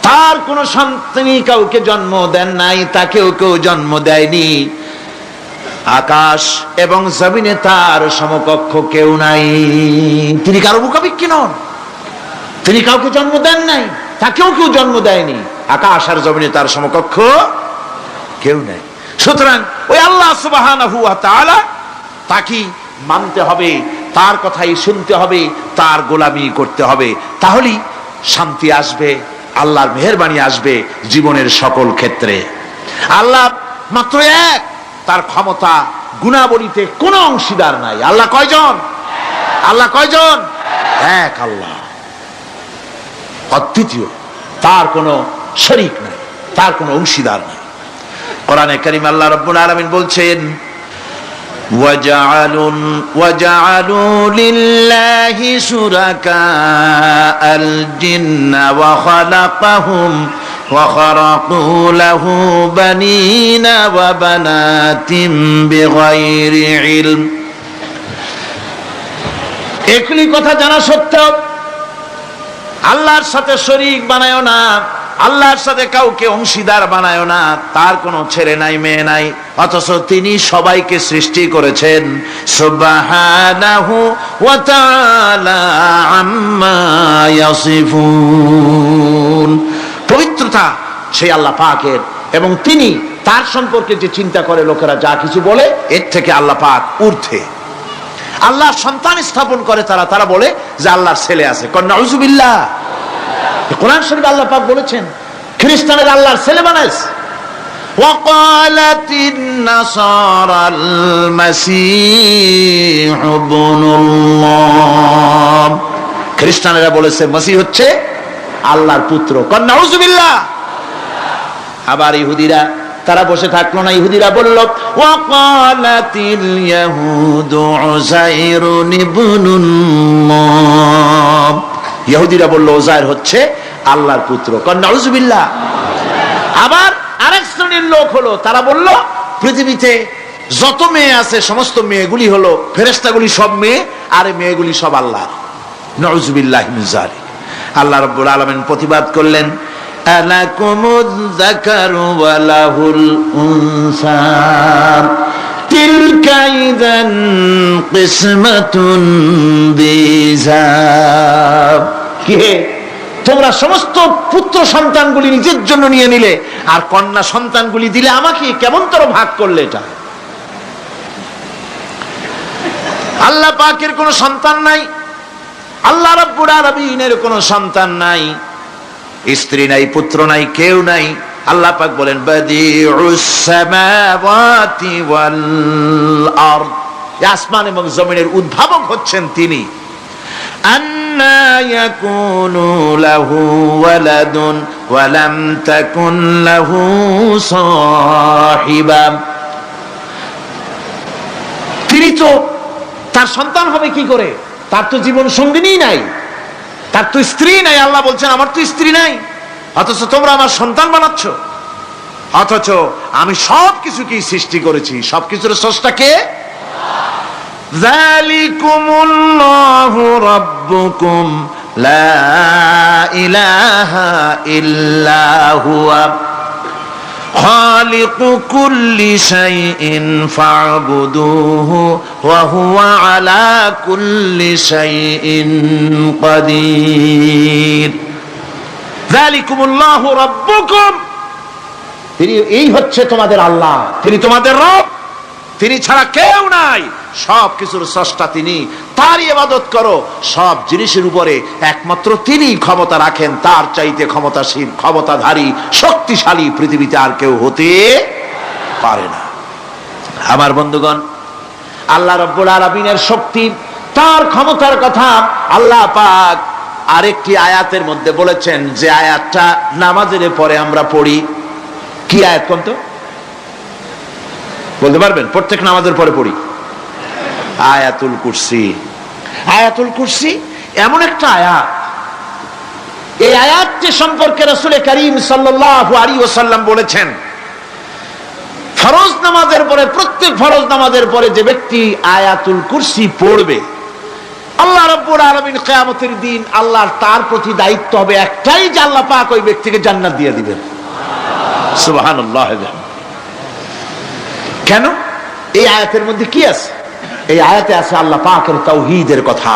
তার কোন সন্তানই কাউকে জন্ম দেন নাই, তাকেও কেউ জন্ম দেয়নি, আকাশ এবং জমিনে তার সমকক্ষ কেউ নাই। তিনি কারো মুখাপেক্ষী নন, তিনি কাউকে জন্ম দেন নাই, তাকেও কেউ জন্ম দেয়নি, আকাশ আর জমিনে তার সমকক্ষ কেউ নাই। সুতরাং ওই আল্লাহ সুবহানাহু ওয়া তাআলা তাকে মানতে হবে, তার কথাই শুনতে হবে, তার গোলামি করতে হবে, তাহলেই শান্তি আসবে, আল্লাহর মেহেরবানি আসবে জীবনের সকল ক্ষেত্রে। আল্লাহ মাত্র এক, তার ক্ষমতা গুণাবলীতে কোনো অংশীদার নাই। আল্লাহ কয়জন? আল্লাহ কয়জন? এক আল্লাহ, অদ্বিতীয়, তার কোনো শরীক নাই, তার কোনো অংশীদার নাই। কোরআনে কারীম আল্লাহ রাব্বুল আলামিন বলছেন وَجَعَلُوا لِلَّهِ شُرَكَاءَ الْجِنَّ وَخَلَقَهُمْ وَخَرَقُوا لَهُ بَنِينَ وَبَنَاتٍ بِغَيْرِ عِلْمٍ। একই কথা জানা সত্ত্বেও আল্লাহর সাথে শরীক বানায়ো না, আল্লাহর সাথে কাউকে অংশীদার বানায়ো না, তার কোনো ছেলে নাই, মেয়ে নাই, অথচ তিনি সবাইকে সৃষ্টি করেছেন। সুবহানাহু ওয়া তাআলা আম্মা ইয়াসিফুন। পবিত্রতা সেই আল্লাহ পাকের, এবং তিনি তার সম্পর্কে যে চিন্তা করে লোকেরা যা কিছু বলে, এর থেকে আল্লাহ পাক ঊর্ধ্বে। আল্লাহ সন্তান স্থাপন করে তারা বলে যে আল্লাহর ছেলে আছে। নাউযুবিল্লাহ। কোরআন শরীফে আল্লাহ পাক বলেছেন খ্রিস্টানের আল্লাহর ছেলে বানাইছে। وقالت النصارى المسيح ابن الله, খ্রিস্টানেরা বলেছে মসিহ হচ্ছে আল্লাহর পুত্র। নাউজুবিল্লাহ। আবার ইহুদিরা তারা বসে থাকলো না, ইহুদিরা বলল ওয়াকালাতিল ইয়াহুদু উযাইরুন ইবনুল্লাহ, ইহুদিরা বলল উযাইর হচ্ছে আল্লাহর পুত্র। নাউজুবিল্লাহ। আবার আরেক শ্রেণীর লোক হলো, তারা বলল পৃথিবীতে যত মেয়ে আছে সমস্ত মেয়েগুলি হলো ফেরেশতাগুলি, সব মেয়ে, আর মেয়েগুলি সব আল্লাহ। নাউজুবিল্লাহি মিন যালিক। আল্লাহ রাব্বুল আলামিন প্রতিবাদ করলেন আলাকুমুয যাকারু ওয়া লাহুল উনসা তিলকা ইযান কিসমাতুন বিজা। কি তোমরা সমস্ত পুত্র সন্তানগুলি নিজের জন্য নিয়ে নিলে আর কন্যা সন্তানগুলি দিলে আমাকে, কেমন তোর ভাগ করলে এটা? আল্লাহ পাকের কোনো সন্তান নাই, আল্লাহ রাব্বুল আলামিনের কোনো সন্তান নাই, স্ত্রী নাই, পুত্র নাই, কেউ নাই। আল্লাহ পাক বলেন বাদিউস সামাওয়াতি ওয়াল আরদ, আসমান এবং জমিনের উদ্ভাবক হচ্ছেন তিনি। আন্না ইয়াকুনু লাহু ওয়ালাদুন ওয়া লাম তাকুন লাহু সাহিবা, তিনি তো, তার সন্তান হবে কি করে? তার তো জীবন সঙ্গিনী নাই, তার তো স্ত্রী নাই। আল্লাহ বলছেন আমার তো স্ত্রী নাই, অথচ তোমরা আমার সন্তান বানাচ্ছ। অথচ আমি সবকিছুকে সৃষ্টি করেছি, সবকিছুর স্রষ্টা কে? যালিকুমুল্লাহু রাব্বুকুম লা ইলাহা ইল্লা হুয়া খালিকু কুল্লি শাইইন ফা'বুদুহু ওয়া হুয়া আলা কুল্লি শাইইন কাদির। যালিকুমুল্লাহু রাব্বুকুম, তিনি, এই হচ্ছে তোমাদের আল্লাহ, তিনি তোমাদের রব, তিনি ছাড়া কেউ নাই, সব কিছুর স্রষ্টা তিনি, তারই ইবাদত করো। সব জিনিসের উপরে একমাত্র তিনি ক্ষমতা রাখেন, তার চাইতে ক্ষমতাশীল, ক্ষমতাধারী, শক্তিশালী পৃথিবীতে আর কেউ হতে পারে না। আমার বন্ধুগণ, আল্লাহ রাব্বুল আলামিনের শক্তি, তার ক্ষমতার কথা আল্লাহ পাক আরেকটি আয়াতের মধ্যে বলেছেন, যে আয়াতটা নামাজের পরে আমরা পড়ি। কি আয়াত কোন তো বলতে পারবেন? প্রত্যেক নামাজের পরে পড়ি আয়াতুল কুরসি। আয়াতুল কুরসি এমন একটা আয়াত, এই আয়াতটি সম্পর্কে রাসূল করিম সাল্লাল্লাহু আলাইহি ওয়াসাল্লাম বলেছেন, ফরজ নামাজের পরে, প্রত্যেক ফরজ নামাজের পরে যে ব্যক্তি আয়াতুল কুরসি পড়বে, আল্লাহ রাব্বুল আলামিন কিয়ামতের দিন আল্লাহর তার প্রতি দায়িত্ব হবে একটাই, যে আল্লাহ পাক ওই ব্যক্তিকে জান্নাত দিয়ে দিবেন। সুবহানাল্লাহ। কেন? এই আয়াতের মধ্যে কি আছে? এই আয়াতে আছে আল্লাহ পাকের তাওহীদের কথা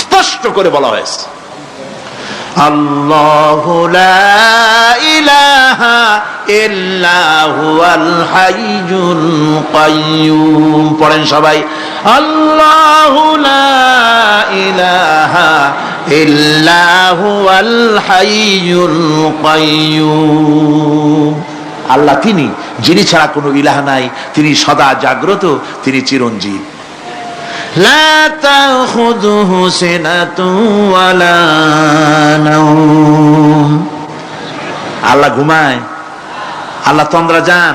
স্পষ্ট করে বলা হয়েছে। আল্লাহু লা ইলাহা ইল্লা হুয়াল হাইয়ুল কাইয়্যুম। পড়েন সবাই, আল্লাহু লা ইলাহা ইল্লা হুয়াল হাইয়ুল কাইয়্যুম। আল্লাহ তিনি, যিনি ছাড়া কোনো ইলাহ নাই, তিনি সদা জাগ্রত, তিনি চিরঞ্জীব। লা তাখুযুহু সিনাতুন ওয়ালা নাওম। আল্লাহ ঘুমায়? আল্লাহ তন্দ্রা যান?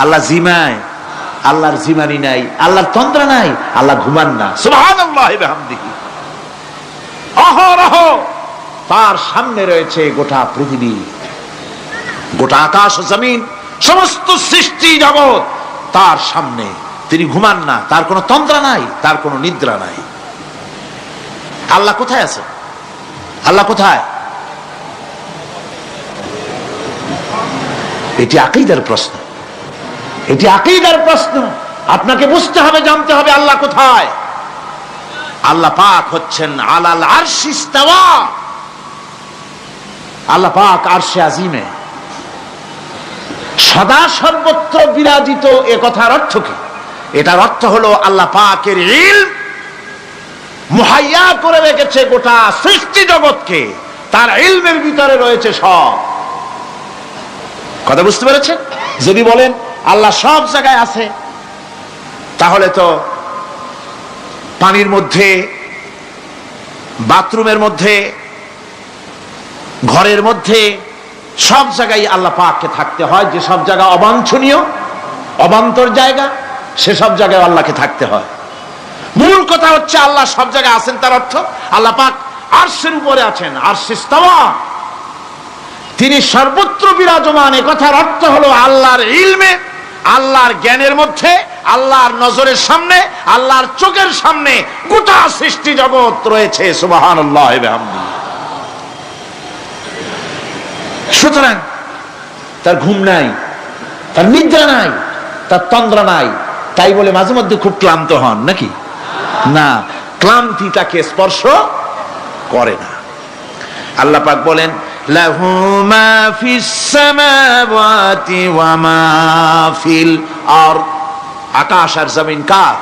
আল্লাহ জিমায়? আল্লাহর জিমানি নাই, আল্লাহর তন্দ্রা নাই, আল্লাহ ঘুমান না। সুবহানাল্লাহি ওয়া বিহামদিহি। অহরহ তার সামনে রয়েছে গোটা পৃথিবী, গোটা আকাশ ও জমিন, সমস্ত সৃষ্টি জগৎ তার সামনে। তিনি ঘুমান না, তার কোনো তন্দ্রা নাই, তার কোনো নিদ্রা নাই। আল্লাহ কোথায় আছে? আল্লাহ কোথায়? এটি আকীদার প্রশ্ন, এটি আকীদার প্রশ্ন। আপনাকে বুঝতে হবে, জানতে হবে আল্লাহ কোথায়। আল্লাহ পাক হচ্ছেন আলাল আরশি ইস্তাওয়া। আল্লাহ পাক আরশে আজিমে সদা সর্বত্র বিরাজিত। এ কথার অর্থ কি? এটার অর্থ হলো আল্লাহ পাকের ইলম মুহাইয়া করে রেখেছে গোটা সৃষ্টি জগৎকে, তার ইলমের ভিতরে রয়েছে সব। কথা বুঝতে পেরেছেন? যদি বলেন আল্লাহ সব জায়গায় আছে, তাহলে তো পানির মধ্যে, বাথরুমের মধ্যে, ঘরের মধ্যে, সব জায়গায় আল্লাহ পাককে থাকতে হয়। যে সব জায়গা অবাঞ্ছনীয়, অবান্তর জায়গা, সে সব জায়গায় আল্লাহকে থাকতে হয়। মূল কথা হচ্ছে আল্লাহ সব জায়গায় আছেন, তার অর্থ আল্লাহ পাক আরশের উপরে আছেন। আরশে ইস্তাওয়া, তিনি সর্বত্র বিরাজমান। এ কথার অর্থ হলো আল্লাহর ইলমে, আল্লাহর জ্ঞানের মধ্যে, আল্লাহর নজরের সামনে, আল্লাহর চোখের সামনে গোটা সৃষ্টি জগৎ রয়েছে। সুবহানাল্লাহ ওয়া বিহামদিহি। সুতরাং তার ঘুম নাই, তার নিদ্রা নাই, তার তন্দ্রা নাই। তাই বলে মাঝে মধ্যে খুব ক্লান্ত হন নাকি? না, ক্লান্তি তাকে স্পর্শ করে না। আল্লাহ পাক বলেন লাহু মা ফিস সামাওয়াতি ওয়া মা ফিল আরদ, আকাশ আর জমিন কার?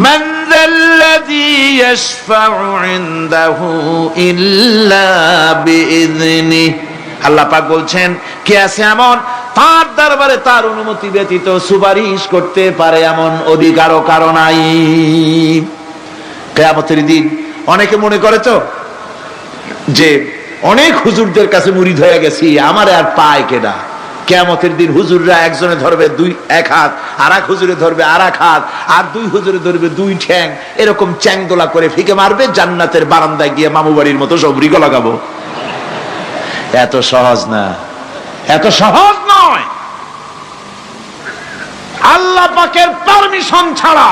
মান যাল্লাযী ইয়াশফাউ ইনদাহু ইল্লা বিইযনিহি। আল্লাহ পাক বলছেন, কে আছে এমন তার দরবারে তার অনুমতি ব্যতীত সুপারিশ করতে পারে এমন অধিকারও কারো নাই। কিয়ামতের দিন অনেকে মনে করে তো যে অনেক হুজুরদের কাছে মুরিদ হয়ে গেছি, আমারে আর পায় কেডা। কিয়ামতের দিন হুজুররা একজনে ধরবে এক হাত, আর এক হুজুরে ধরবে আর এক হাত, আর দুই হুজুরে ধরবে দুই ঠ্যাং, এরকম চ্যাংদোলা করে ফিকে মারবে, জান্নাতের বারান্দায় গিয়ে মামু বাড়ির মতো সব রিগো লাগাবো। এত সহজ না, এত সহজ নয়। আল্লাহ পাকের পারমিশন ছাড়া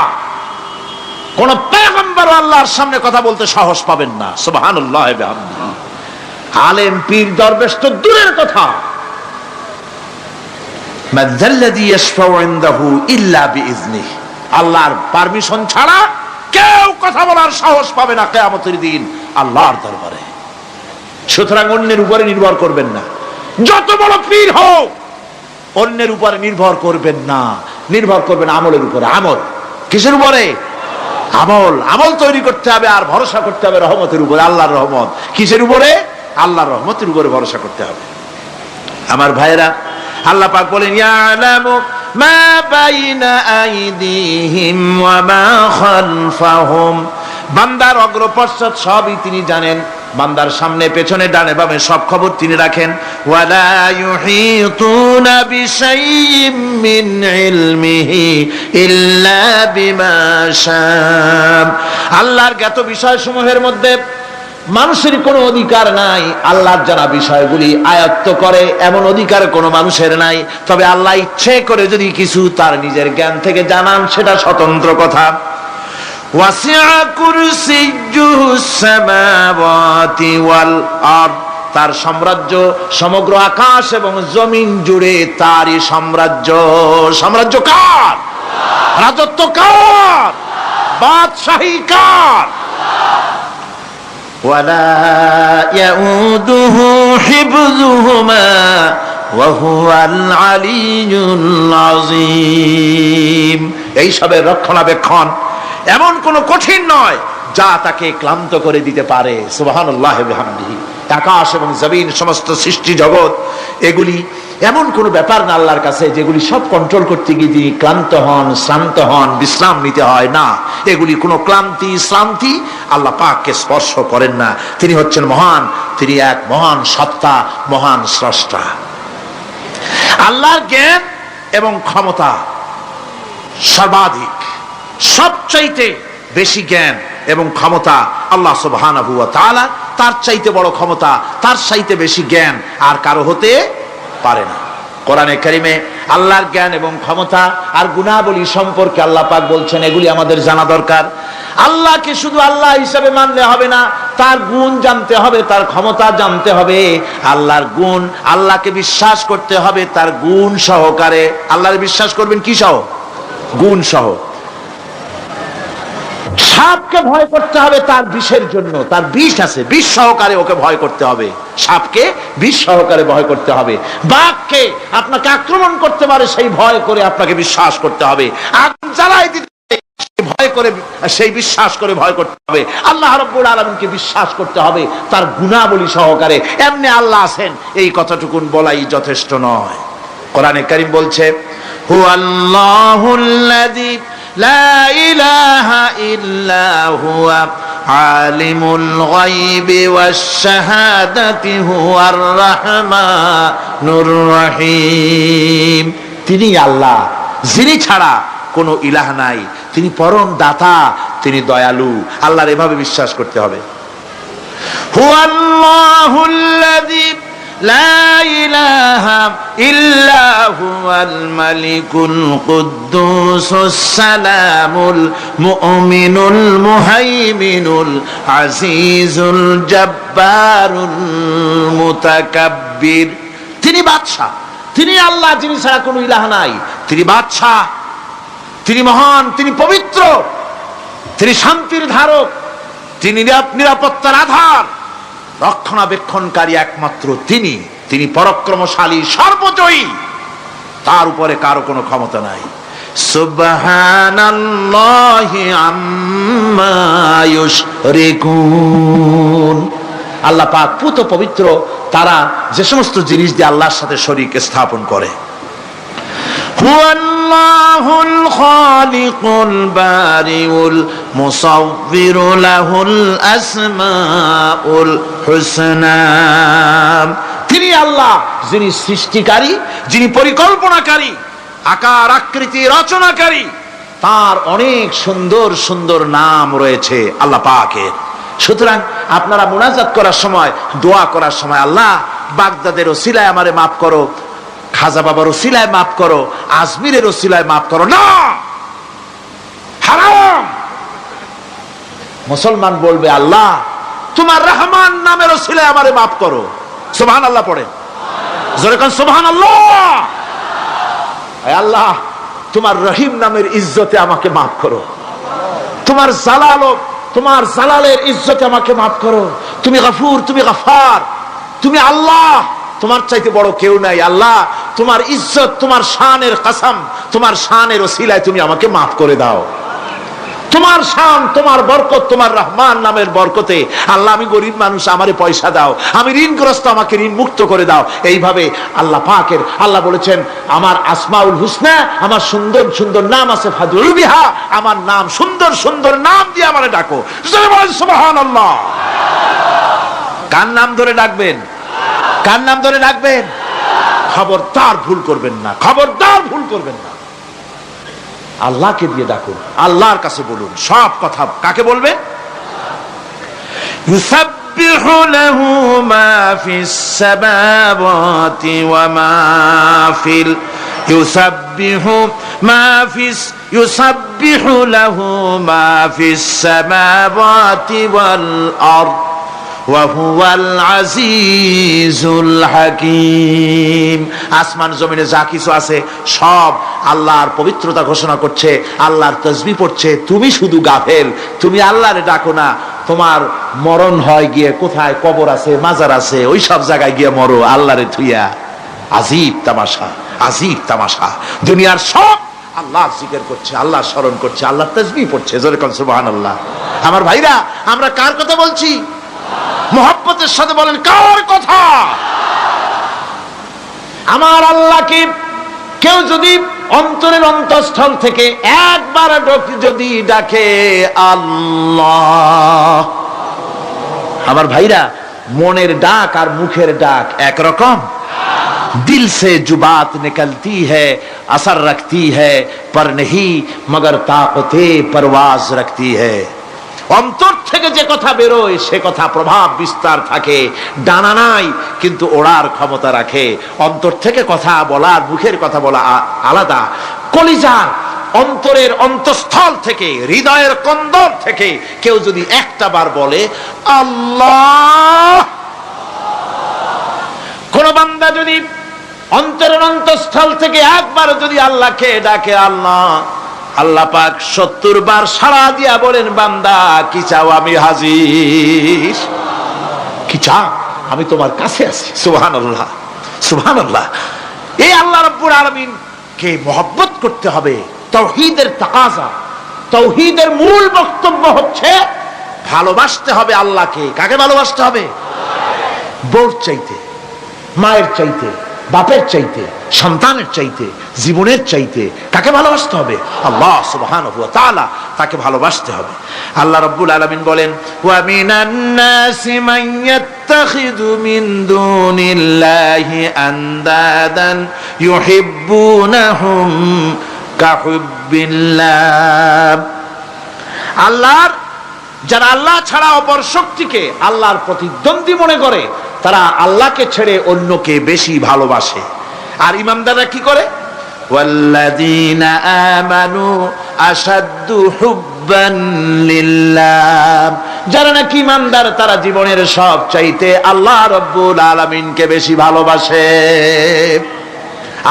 কোন পয়গম্বর আল্লাহর সামনে কথা বলতে সাহস পাবেন না। সুবহানাল্লাহ ওয়া বিহামদিহি। আলেম পীর দরবেশ তো দূরের কথা, মাযাল্লাযী ইয়াশফাউ ইনদাহু ইল্লা বিইযনিহি, আল্লাহর পারমিশন ছাড়া কেউ কথা বলার সাহস পাবে না কিয়ামতের দিন আল্লাহর দরবারে। সুতরাং অন্যের উপরে নির্ভর করবেন না, যত বড় পীর হোক অন্যের উপরে নির্ভর করবেন না, নির্ভর করবেন আমলের উপরে। আমল কিসের উপরে? আমল। আমল তৈরি করতে হবে আর ভরসা করতে হবে রহমতের উপরে, আল্লাহর রহমত। কিসের উপরে? আল্লাহর রহমতের উপরে ভরসা করতে হবে। আমার ভাইরা, আল্লাহ পাক বলেন ইয়ালামু মা বাইনা আইদিহিম ওয়া মা খালফাহুম, বান্দার অগ্রপশ্চাৎ সবই তিনি জানেন। বান্দার সামনে পেছনে ডানে বামে সব খবর তিনি রাখেন। ওয়ালা ইউহিতুনা বিশাইইম মিন ইলমিহি ইল্লা বিমা শাআ, আল্লাহর জ্ঞাত বিষয়সমূহের মধ্যে মানুষের কোনো অধিকার নাই আল্লাহর জানা বিষয়গুলি আয়ত্ত করে, এমন অধিকার কোনো মানুষের নাই। তবে আল্লাহ ইচ্ছে করে যদি কিছু তার নিজের জ্ঞান থেকে জানান, সেটা স্বতন্ত্র কথা। ওয়াসিআ কুরসিয়্যুহুস সামাওয়াতি ওয়াল আরদ, তার সাম্রাজ্য সমগ্র আকাশ এবং জমিন জুড়ে তারই সাম্রাজ্য। সাম্রাজ্য কার? রাজত্ব কার? বাদশাহী কার? ওয়ালা ইয়াউদুহু হিফযুহুমা ওয়া হুয়াল আলিয়্যুল আযীম। এই সবের রক্ষণাবেক্ষণ এমন কোন কঠিন নয় যা তাকে ক্লান্ত করে দিতে পারে। সুবহানাল্লাহ ওয়া বিহামদিহি। আকাশ এবং জমিন, সমস্ত সৃষ্টি জগৎ, এগুলি এমন কোন ব্যাপার না আল্লাহর কাছে যেগুলি সব কন্ট্রোল করতে গিয়ে তিনি ক্লান্ত হন, শ্রান্ত হন, বিশ্রাম নিতে হয় না। এগুলি কোনো ক্লান্তি শ্রান্তি আল্লাহ পাককে স্পর্শ করেন না। তিনি হচ্ছেন মহান, তিনি এক মহান সত্তা, মহান স্রষ্টা। আল্লাহর জ্ঞান এবং ক্ষমতা সর্বাধিক, সবচাইতে বেশি জ্ঞান এবং ক্ষমতা আল্লাহ সুবহানাহু ওয়া তাআলা। তার চাইতে বড় ক্ষমতা, তার চাইতে বেশি জ্ঞান আর কারো হতে পারে না। কোরআনে কারিমে আল্লাহর জ্ঞান এবং ক্ষমতা আর গুণাবলী সম্পর্কে আল্লাহ পাক বলছেন, এগুলি আমাদের জানা দরকার। আল্লাহকে শুধু আল্লাহ হিসেবে মানলে হবে না, তার গুণ জানতে হবে, তার ক্ষমতা জানতে হবে। আল্লাহর গুণ, আল্লাহকে বিশ্বাস করতে হবে তার গুণ সহকারে। আল্লাহর বিশ্বাস করবেন কি সহ? গুণ সহ। সাপকে ভয় করতে হবে তার বিষের জন্য, তার বিষ আছে, বিষ সহকারে ওকে ভয় করতে হবে। সাপকে বিষ সহকারে ভয় করতে হবে। বাঘকে আপনাকে আক্রমণ করতে পারে সেই ভয় করে আপনাকে বিশ্বাস করতে হবে। আগুন জ্বালাই দিতে ভয় করে, সেই বিশ্বাস করে ভয় করতে হবে। আল্লাহ রাব্বুল আলামিনকে বিশ্বাস করতে হবে তার গুণাবলী সহকারে। এমনি আল্লাহ আছেন এই কথাটুকুন বলাই যথেষ্ট নয়। কোরআনে কারীম বলছে, হুয়াল্লাহুল্লাযী লা ইলাহা ইল্লা হুয়া আলিমুল গায়বি ওয়াশ শাহাদাতি হুয়ার রাহমানুর রহিম। তিনি আল্লাহ, যিনি ছাড়া কোনো ইলাহ নাই, তিনি পরম দাতা, তিনি দয়ালু। আল্লাহর এভাবে বিশ্বাস করতে হবে। হুয়াল্লাহুল্লাযী লা ইলাহা ইল্লা হুয়াল মালিকুল কুদ্দুসুস সালামুল মুমিনুল মুহাইমিনুল আজিজুল জব্বারুল মুতাকাব্বির। তিনি বাদশা, তিনি আল্লাহ, যিনি ছাড়া কোনো ইলাহ নাই। তিনি বাদশা, তিনি মহান, তিনি পবিত্র, তিনি শান্তির ধারক, তিনি নিরাপত্তার আধার, রক্ষণাবেক্ষণকারী একমাত্র তিনি। তিনি পরাক্রমশালী, সর্বজয়ী, তার উপরে কারো কোনো ক্ষমতা নাই। সুবহানাল্লাহি আম্মা ইউশরিকুন। আল্লাহ পাক পুত পবিত্র তারা যে সমস্ত জিনিস দিয়ে আল্লাহর সাথে শরীক স্থাপন করে। হুয়াল্লাহুল খালিকুল বারিউল মুসাউবিরু লাহুল আসমাউল হুসনা। তিনি আল্লাহ, যিনি সৃষ্টিকারী, যিনি পরিকল্পনাকারী, আকার আকৃতি রচনাকারী। তার অনেক সুন্দর সুন্দর নাম রয়েছে আল্লাহ পাকের। সুতরাং আপনারা মুনাজাত করার সময়, দোয়া করার সময়, আল্লাহ বাগদাদের ওসিলায় আমারে মাফ করো, খাজা বাবার ওসিলায় মাফ করো, আজমিরের ওসিলায় মাফ করো না, হারাম। মুসলমান বলবে, আল্লাহ তোমার রহমান নামের ওসিলায় আমারে মাফ করো। সুবহানাল্লাহ পড়ে, জোরে কোন সুবহানাল্লাহ। আল্লাহ তোমার রহিম নামের ইজ্জতে আমাকে মাফ করো, তোমার তোমার জালালের ইজ্জতে আমাকে মাফ করো। তুমি গফুর, তুমি গফার, তুমি আল্লাহ, তোমার চাইতে বড় কেউ নাই। আল্লাহ তোমার ইজ্জত, তোমার শানের কসম, তোমার শানের ওসিলায় তুমি আমাকে মাফ করে দাও। তোমার শান, তোমার বরকত, তোমার রহমান নামের বরকতে আল্লাহ আমি গরিব মানুষ, আমারে পয়সা দাও, আমি ঋণগ্রস্ত, আমাকে ঋণ মুক্ত করে দাও। এইভাবে আল্লাহ পাকের, আল্লাহ বলেছেন আমার আসমাউল হুসনা, আমার সুন্দর সুন্দর নাম আছে, ফাদুল বিহা, আমার নাম সুন্দর সুন্দর নাম দিয়ে আমারে ডাকো। সুবহানাল্লাহ। কার নাম ধরে ডাকবেন? কার নাম ধরে ডাকবেন? খবরদার ভুল করবেন না, খবরদার ভুল করবেন না। আল্লাহকে দিয়ে ডাকুন, আল্লাহর কাছে বলুন সব কথা। কাকে বলবেন? ইউসাব্বিহু লাহু মা ফিস সামাওয়াতি ওয়া মা ফিল ইউসাব্বিহু লাহু মা ফিস সামাওয়াতি ওয়াল আরদ ওয়া হুয়াল আজিজুল হাকীম। আসমান জমিনে যা কিছু আছে সব আল্লাহর পবিত্রতা ঘোষণা করছে, আল্লাহর তাসবিহ পড়ছে। তুমি শুধু গাফেল, তুমি আল্লাহরে ডাকো না। তোমার মরণ হয় গিয়ে কোথায়, কবর আছে, মাজার আছে, ওই সব জায়গায় গিয়ে মরো আল্লাহরে থুইয়া। আজীব তামাশা, আজীব তামাশা। দুনিয়ার সব আল্লাহর জিকির করছে, আল্লাহর স্মরণ করছে, আল্লাহর তাসবিহ পড়ছে। জোরে কোন সুবহানাল্লাহ। আমার ভাইরা, আমরা কার কথা বলছি? মুহাব্বতের সাথে বলেন, কার কথা? আমার আল্লাহকে কেউ যদি অন্তরের অন্তঃস্থল থেকে একবার যদি ডাকে আল্লাহ, আমার ভাইরা, মনের ডাক আর মুখের ডাক একরকম? दिल से जो बात निकलती है असर रखती है पर नहीं मगर ताकते परवाज रखती है। অন্তর থেকে যে কথা বেরোয় সে কথা প্রভাব বিস্তার থাকে, ডানা নাই কিন্তু ওড়ার ক্ষমতা রাখে। অন্তর থেকে কথা বলার, মুখের কথা বলা আলাদা। কলিজার অন্তরের অন্তঃস্থল থেকে, হৃদয়ের কন্দর থেকে কেউ যদি একটা বার বলে আল্লাহ, কোন বান্দা যদি অন্তরের অন্তঃস্থল থেকে একবার যদি আল্লাহকে ডাকে আল্লাহ, আল্লাহ পাক 70 বার সাড়া দিয়া বলেন, বান্দা কি চাও, আমি হাজির। কি চাও, আমি তোমার কাছে আছি। সুবহানাল্লাহ, সুবহানাল্লাহ। এই আল্লাহ রাব্বুল আলামিন কে মহব্বত করতে হবে, তাওহীদের তাকাজা। তাওহীদের মূল বক্তব্য হচ্ছে ভালোবাসতে হবে আল্লাহকে। কাকে ভালোবাসতে হবে? বউর চাইতে, মায়ের চাইতে, বাপের চাইতে, সন্তানের চাইতে, জীবনের চাইতে কাকে ভালোবাসতে হবে? আল্লাহ সুবহানাহু ওয়া তাআলা, তাকে ভালোবাসতে হবে। আল্লাহ রাব্বুল আলামিন বলেন, ওয়া মিনান নাসি মান ইয়াত্তাখিযু মিন দুনিল্লাহি আনদাদান ইউহিব্বুনাহুম কাহুব্বিল্লাহ। আল্লাহর যারা আল্লাহ ছাড়া অপর শক্তিকে আল্লাহর প্রতিদ্বন্দ্বী মনে করে, তারা আল্লাহকে ছেড়ে অন্যকে বেশি ভালোবাসে। আর ইমানদাররা কি করে? ওয়াল্লাযীনা আমানু আশাদ্দু হুব্বান লিল্লাহ। যারা নাকি ইমানদার তারা জীবনের সব চাইতে আল্লাহ রাব্বুল আলামিনকে বেশি ভালোবাসে,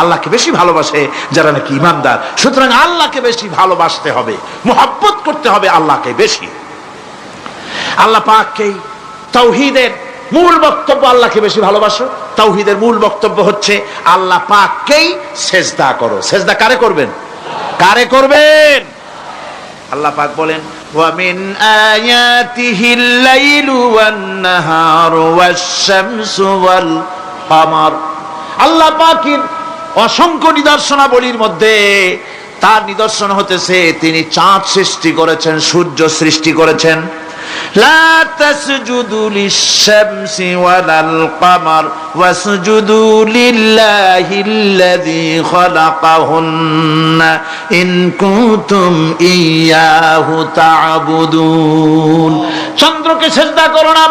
আল্লাহকে বেশি ভালোবাসে যারা নাকি ইমানদার। সুতরাং আল্লাহকে বেশি ভালোবাসতে হবে, মুহাব্বত করতে হবে আল্লাহকে বেশি। আল্লাহ পাককেই তাওহীদের মূল বক্তব্য, আল্লাহকে বেশি ভালোবাসো। তাওহীদের মূল বক্তব্য হচ্ছে আল্লাহ পাককেই সেজদা করো। সেজদা কারে করবেন? কারে করবেন? আল্লাহ পাক বলেন, ওয়া মিন আয়াতিহিল লাইলু ওয়ান নাহারু ওয়াশ-শামসু ওয়াল কামার। আল্লাহ পাকের অসংখ্য নিদর্শনাবলীর মধ্যে তার নিদর্শন হতেছে তিনি চাঁদ সৃষ্টি করেছেন, সূর্য সৃষ্টি করেছেন। লা তাসজুদু লিশ-শামসি ওয়ালাল কামার ওয়াসজুদু লিল্লাহিল্লাযী খালাকাহুন্না ইন কুনতুম ইয়্যাহু তা'বুদুন। চন্দ্রকে সিজদা করো না,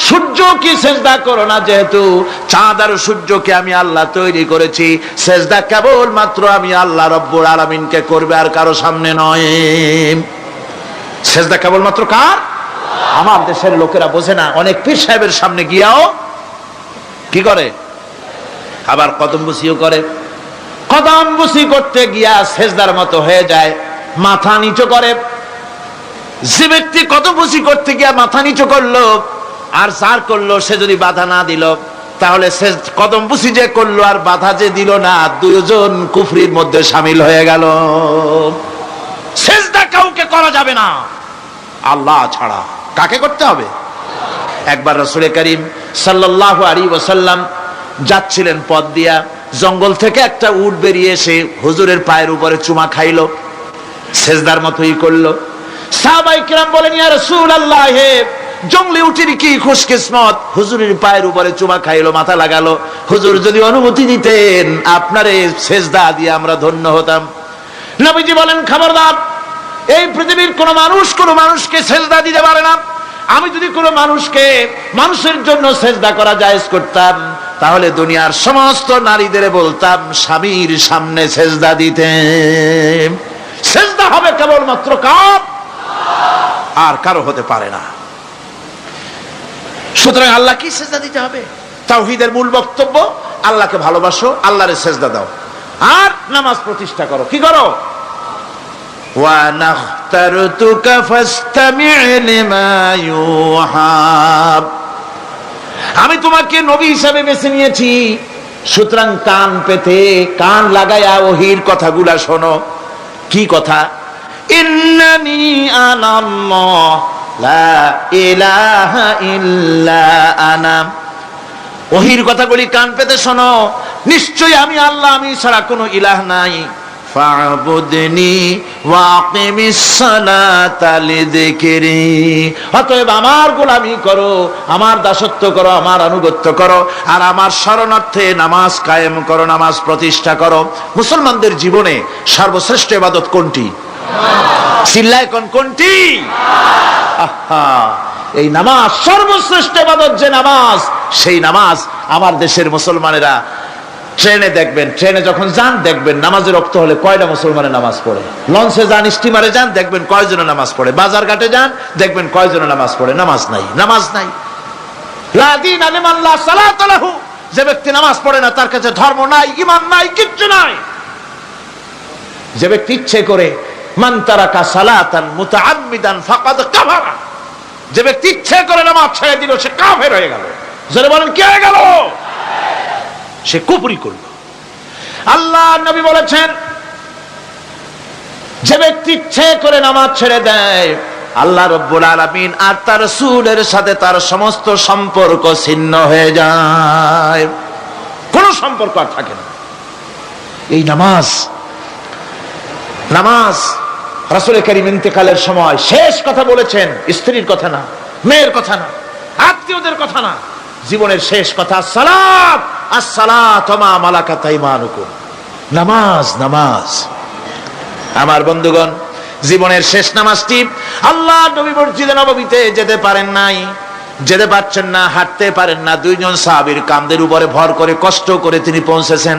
সূর্যকে সিজদা করো না, যেহেতু চাঁদ আর সূর্যকে আমি আল্লাহ তৈরি করেছি। সিজদা কেবল মাত্র আমি আল্লাহ রাব্বুল আলামিনকে করবে, আর কারো সামনে নয়। সিজদা কেবল মাত্র কার? আমার দেশের লোকেরা বোঝে না, অনেক পীর সাহেবের সামনে গিয়াও কি করে? আবার কদম বুসিও করে। কদম বুসি করতে গিয়া সিজদার মতো হয়ে যায়, মাথা নিচু করে। যে ব্যক্তি কদম বুসি করতে গিয়া মাথা নিচু করলো আর সার করলো, সে যদি বাধা না দিল, তাহলে সে কদম বুসি যে করলো আর বাধা যে দিল না, দুইজন কুফরির মধ্যে শামিল হয়ে গেল। সিজদা কাউকে করা যাবে না আল্লাহ ছাড়া। কাকে করতে হবে? একবার রাসূল করিম সাল্লাল্লাহু আলাইহি ওয়াসাল্লাম যাচ্ছিলেন পথ দিয়া, জঙ্গল থেকে একটা উট বেরিয়ে এসে হুজুরের পায়ের উপরে চুমা খাইলো, সিজদার মতোই করলো। সাহাবায়ে কিরাম বলেন, ইয়া রাসূলুল্লাহ, হে জঙ্গলি উটের কি খুশকিসমত, হুজুরের পায়ের উপরে চুমা খাইলো, মাথা লাগালো। হুজুর যদি অনুমতি দিতেন আপনারে সিজদা দিয়ে আমরা ধন্য হতাম। নবীজি বলেন, খবরদার, এই পৃথিবীর কোন মানুষ কোন মানুষকে সিজদা দিতে পারে না। আমি যদি কোন মানুষকে মানুষের জন্য সিজদা করা জায়েজ করতাম, তাহলে দুনিয়ার সমস্ত নারীদের বলতাম স্বামীর সামনে সিজদা দিতে। সিজদা হবে কেবলমাত্র কার? আর কারো হতে পারে না। সুতরাং আল্লাহ কি সিজদা দিতে হবে? তাওহীদের মূল বক্তব্য আল্লাহকে ভালোবাসো, আল্লাহরে সিজদা দাও, আর নামাজ প্রতিষ্ঠা করো। কি করো? ওয়া নাখতারতুকা ফাসতামি' লিমা ইউহা। আমি তোমাকে নবী হিসেবে বেছে নিয়েছি, সুতরাং কান পেতে কান লাগায়া ওহীর কথাগুলা শোনো। কি কথা? ইন্নানি আনাল্লাহ লা ইলাহা ইল্লা আনা। ওহীর কথাগুলি কান পেতে শোনো। নিশ্চয়ই আমি আল্লাহ, আমি ছাড়া কোনো ইলাহ নাই। ফা'বুদনি ওয়াকিমিস সালাতা লিযিকরি। অতএব আমার গোলামি করো, আমার দাসত্ব করো, আমার আনুগত্য করো, আর আমার শরণার্থে নামাজ কায়েম করো, নামাজ প্রতিষ্ঠা করো। মুসলমানদের জীবনে সর্বশ্রেষ্ঠ ইবাদত কোনটি? চিল্লায় কোন কোনটি? এই নামাজ সর্বশ্রেষ্ঠ ইবাদত। যে নামাজ, সেই নামাজ আমার দেশের মুসলমানেরা ট্রেনে দেখবেন, ট্রেনে যখন যান দেখবেন নামাজের ওয়াক্ত হলে কয়টা মুসলমানের নামাজ পড়ে। লঞ্চে যান, স্টিমারে যান, দেখবেন কয়জনে নামাজ পড়ে। বাজার ঘাটে যান, দেখবেন কয়জনে নামাজ পড়ে। নামাজ নাই, নামাজ নাই। লা দীনা লিমান লা সালাতা লাহু। যে ব্যক্তি নামাজ পড়ে না তার কাছে ধর্ম নাই, ঈমান নাই, কিচ্ছু নাই। যে ব্যক্তি ইচ্ছে করে মান তারাকা সালাতান মুতাআম্মিদান ফাকাদ কাফারা, যে ব্যক্তি ইচ্ছে করে নামাজ ছেড়ে দিল সে কাফের হয়ে গেল। যারা বলেন কি হয়ে গেল? সে কুফরি করল। আল্লাহ নবী বলেছেন, যে ব্যক্তি ইচ্ছে করে নামাজ ছেড়ে দেয়, আল্লাহ রাব্বুল আলামিন আর তার রাসূলের সাথে তার সমস্ত সম্পর্ক ছিন্ন হয়ে যায়, কোনো সম্পর্ক আর থাকে না। এই নামাজ রাসূল কারীম ইন্তেকালের সময় শেষ কথা বলেছেন, স্ত্রীর কথা না, মেয়ের কথা না, আত্মীয়দের কথা না, জীবনের শেষ কথা সালাত আসসালাতু মা মালাকাত আইমানুকুম, নামাজ। আমার বন্ধুগণ, জীবনের শেষ নামাজটি আল্লাহ নবী মসজিদে নববীতে যেতে পারেন নাই, যেতে পারছেন না, হাঁটতে পারেন না, দুইজন সাহাবীর কাঁধের উপরে ভর করে কষ্ট করে তিনি পৌঁছেছেন,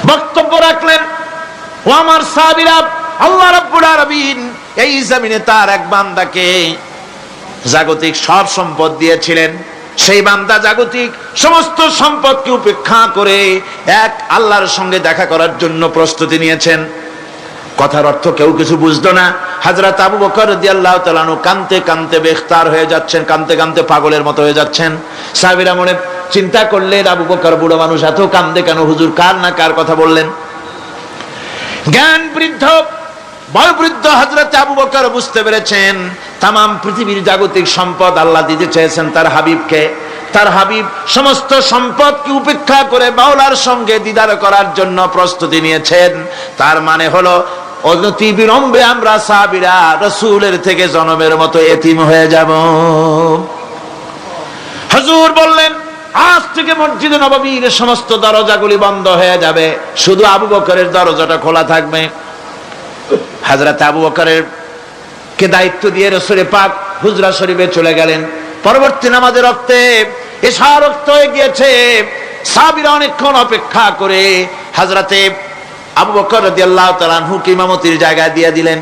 বক্তব্য রাখলেন, ও আমার সাহাবীরা, আল্লাহ রাব্বুল আলামিন এই জমিনে তার এক বান্দাকে জাগতিক সব সম্পদ দিয়েছিলেন, সেই বান্দা জাগতিক সমস্ত সম্পদকে উপেক্ষা করে এক আল্লাহর সঙ্গে দেখা করার জন্য প্রস্তুতি নিয়েছেন। কথার অর্থ কেউ কিছু বুঝতো না। হযরত আবু বকর রাদিয়াল্লাহু তাআলা আনহু কাঁদতে কাঁদতে বেখতার হয়ে যাচ্ছেন, কাঁদতে কাঁদতে পাগলের মতো হয়ে যাচ্ছেন। সাহাবীরা মনে চিন্তা করলেন, আবু বকর বুড়ো মানুষ, এত কাঁদে কেন হুজুর? কার না কার কথা বললেন? জ্ঞান বৃদ্ধ, বয়োবৃদ্ধ হযরত আবু বকর বুঝতে পেরেছেন তামাম পৃথিবীর জাগতিক সম্পদ আল্লাহ দিতে চেয়েছেন তার হাবিবকে। তার হাবিব সমস্ত সম্পদকে উপেক্ষা করে মাওলার সঙ্গে দিদার করার জন্য প্রস্তুতি নিয়েছেন। তার মানে হলো অনতি বিলম্বে আমরা সাহাবীরা রাসূলের থেকে জনমের মতো এতিম হয়ে যাব। হুজুর বললেন, আজ থেকে মসজিদে নববীর সমস্ত দরজাগুলি বন্ধ হয়ে যাবে, শুধু আবু বকরের দরজাটা খোলা থাকবে। হযরত আবু বকরের কে দায়িত্ব দিয়ে রাসূল পাক হুজরা শরীফে চলে গেলেন। পরবর্তী নামাজে রক্তে এশা রক্ত হয়ে গিয়েছে। সাহাবীরা অনেকক্ষণ অপেক্ষা করে হযরতে আবু বকর রাদিয়াল্লাহু তাআলা আনহুকে ইমামতির জায়গায় দিয়ে দিলেন।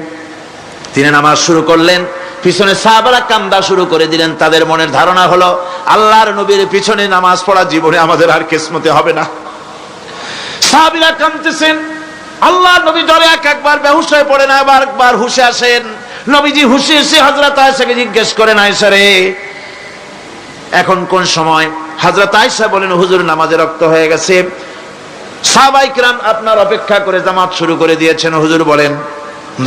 তিনি নামাজ শুরু করলেন, পিছনে সাহাবারা কান্দা শুরু করে দিলেন। তাদের মনের ধারণা হলো আল্লাহর নবীর পিছনে নামাজ পড়া জীবনে আমাদের আর কিসমতে হবে না। সাহাবীরা কাঁদতেছেন, আল্লাহর নবী জ্বরে একবার বেহুশ হয়ে পড়েন, আবার একবার হুশে আসেন। নবীজি হুশে এসে হযরত আয়েশাকে জিজ্ঞেস করেন, আয়েশা রে, এখন কোন সময়? হযরত আয়েশা বলেন, হুজুর নামাজে রক্ত হয়ে গেছে, সাহাবায়ে কিরাম আপনার অপেক্ষা করে জামাত শুরু করে দিয়েছেন। হুজুর বলেন,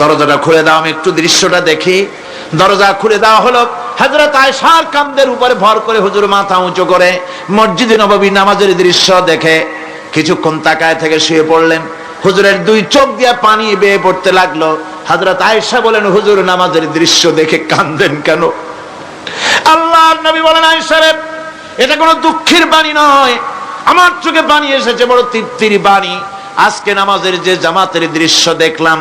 দরজাটা খুলে দাও, আমি একটু দৃশ্যটা দেখি। দরজা খুলে দেওয়া হলো। হযরত আয়েশার কাঁধের উপরে ভর করে হুজুর মাথা উঁচু করে মসজিদে নববী নামাজের দৃশ্য দেখে কিছুক্ষণ তাকায় থেকে শুয়ে পড়লেন। হুজুরের দুই চোখ দিয়ে পানি বেয়ে পড়তে লাগলো। হযরত আয়েশা বলেন, হুজুর নামাজের দৃশ্য দেখে কাঁদেন কেন? আল্লাহর নবী বলেন, আয়েশা রে, এটা কোনো দুঃখের বাণী নয়, আমার চোখে পানি এসেছে, বড় তৃপ্তির বাণী। আজকে নামাজের যে জামাতের দৃশ্য দেখলাম,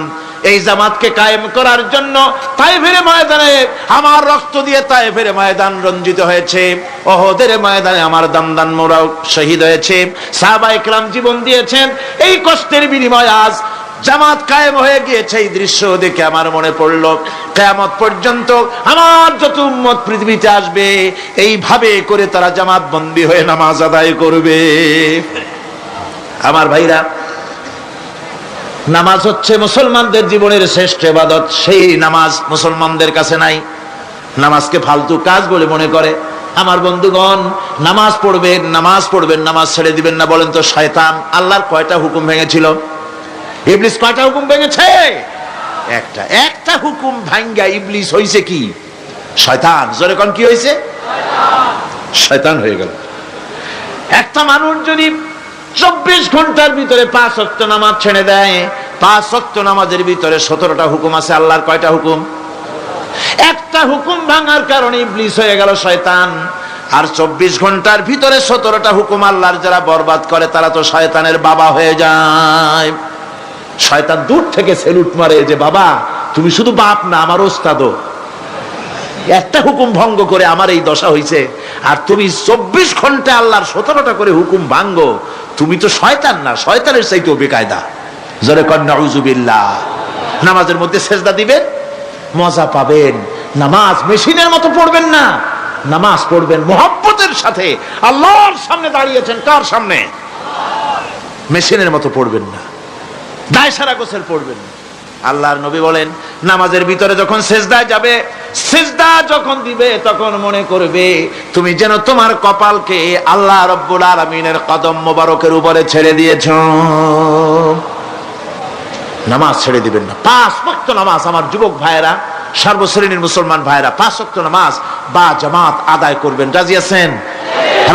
এই জামাতকে কায়েম করার জন্য তায়েফের ময়দানে আমার রক্ত দিয়ে তায়েফের ময়দান রঞ্জিত হয়েছে, ওহদের ময়দানে আমার দামদান মোরাও শহীদ হয়েছে, সাহাবায়ে কিরাম জীবন দিয়েছেন। এই কষ্টের বিনিময়ে আজ জামাত কায়েম হয়ে গিয়েছে। এই দৃশ্য দেখে আমার মনে পড়লো, কিয়ামত পর্যন্ত আমার যত উম্মত পৃথিবীতে আসবে, এইভাবে করে তারা জামাত বন্দী হয়ে নামাজ আদায় করবে। আমার ভাইরা, নামাজ হচ্ছে মুসলমানদের জীবনের শ্রেষ্ঠ ইবাদত। সেই নামাজ মুসলমানদের কাছে নাই, নামাজকে ফালতু কাজ বলে মনে করে। আমার বন্ধুগণ, নামাজ পড়বেন, নামাজ ছেড়ে দিবেন না। বলেন তো, শয়তান আল্লাহর কয়টা হুকুম ভেঙেছিল? ইবলিস কয়টা হুকুম ভেঙেছে? একটা হুকুম ভাঙ্গা ইবলিস হইছে কি? শয়তান। জোরে কোন কি হইছে? শয়তান হয়ে গেল। একটা মানুষ যদি 24 ঘন্টার ভিতরে 5 ওয়াক্ত নামাজ ছেড়ে দেয়, 5 ওয়াক্ত নামাজের ভিতরে 17টা হুকুম আছে। আল্লাহর কয়টা হুকুম? একটা হুকুম ভাঙার কারণে ইবলিস হয়ে গেল শয়তান। আর 24 ঘন্টার ভিতরে 17টা হুকুম আল্লাহর যারা বরবাদ করে, তারা তো শয়তানের বাবা হয়ে যায়। শয়তান দূর থেকে সেলুট মারে যে, বাবা তুমি শুধু বাপ না, আমার ওস্তাদও। একটা হুকুম ভঙ্গ করে আমার এই দশা হইছে, আর তুমি 24 ঘন্টা আল্লাহর 17টা করে হুকুম ভাঙ্গো, তুমি তো শয়তান না, শয়তানের চাইতেও বেকায়দা। জোরে কর নাউযুবিল্লাহ। নামাজের মধ্যে সেজদা দিবেন, মজা পাবেন। নামাজ মেশিনের মতো পড়বেন না, নামাজ পড়বেন মুহাব্বতের সাথে। আল্লাহর সামনে দাঁড়িয়েছেন, কার সামনে? মেশিনের মতো পড়বেন না, দায় সারা গোছের পড়বেন না। আল্লাহর নবী বলেন, নামাজের ভিতরে যখন সেজদায় যাবে, সেজদা যখন দিবে, তখন মনে করবে তুমি যেন তোমার কপালকে আল্লাহ রাব্বুল আলামিনের কদম মোবারকের উপরে ছেড়ে দিয়েছো। নামাজ ছেড়ে দিবেন না। 5 ওয়াক্ত নামাজ আমার যুবক ভাইয়েরা, সর্বশ্রেণীর মুসলমান ভাইয়েরা 5 ওয়াক্ত নামাজ বা জামাত আদায় করবেন। রাজি আছেন?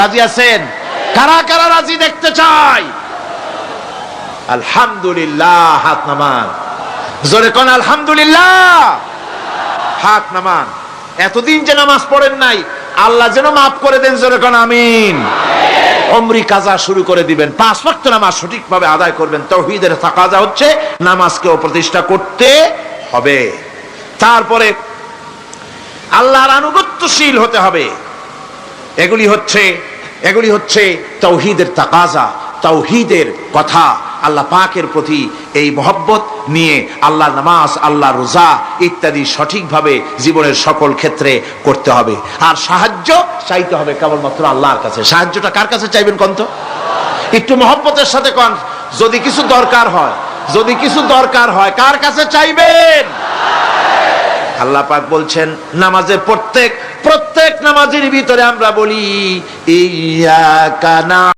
রাজি আছেন? কারা কারা রাজি দেখতে চাই? আলহামদুলিল্লাহ, হাত নামান। জোরে কোন আলহামদুলিল্লাহ, হাত নামান। এতদিন যে নামাজ পড়েন নাই, আল্লাহ যেন মাফ করে দেন। জোরে কোন আমিন। উমরি কাজা শুরু করে দিবেন। 5 ওয়াক্ত নামাজ সঠিকভাবে আদায় করবেন। তাওহীদের তাকাজা হচ্ছে নামাজকেও প্রতিষ্ঠা করতে হবে। তারপরে আল্লাহর আনুগত্যশীল হতে হবে। এগুলি হচ্ছে তাওহীদের তাকাজা, তাওহীদের কথা। আল্লাহ পাকের প্রতি এই মহব্বত নিয়ে আল্লাহর নামাজ, আল্লাহর রোজা ইত্যাদি সঠিকভাবে জীবনের সকল ক্ষেত্রে করতে হবে। আর সাহায্য চাইতে হবে কেবলমাত্র আল্লাহর কাছে। সাহায্যটা কার কাছে চাইবেন কোন তো? একটু মহব্বতের সাথে কোন। যদি কিছু দরকার হয় কার কাছে চাইবেন? আল্লাহ পাক বলছেন নামাজের প্রত্যেক নামাজের ভিতরে আমরা বলি ইয়্যাকা না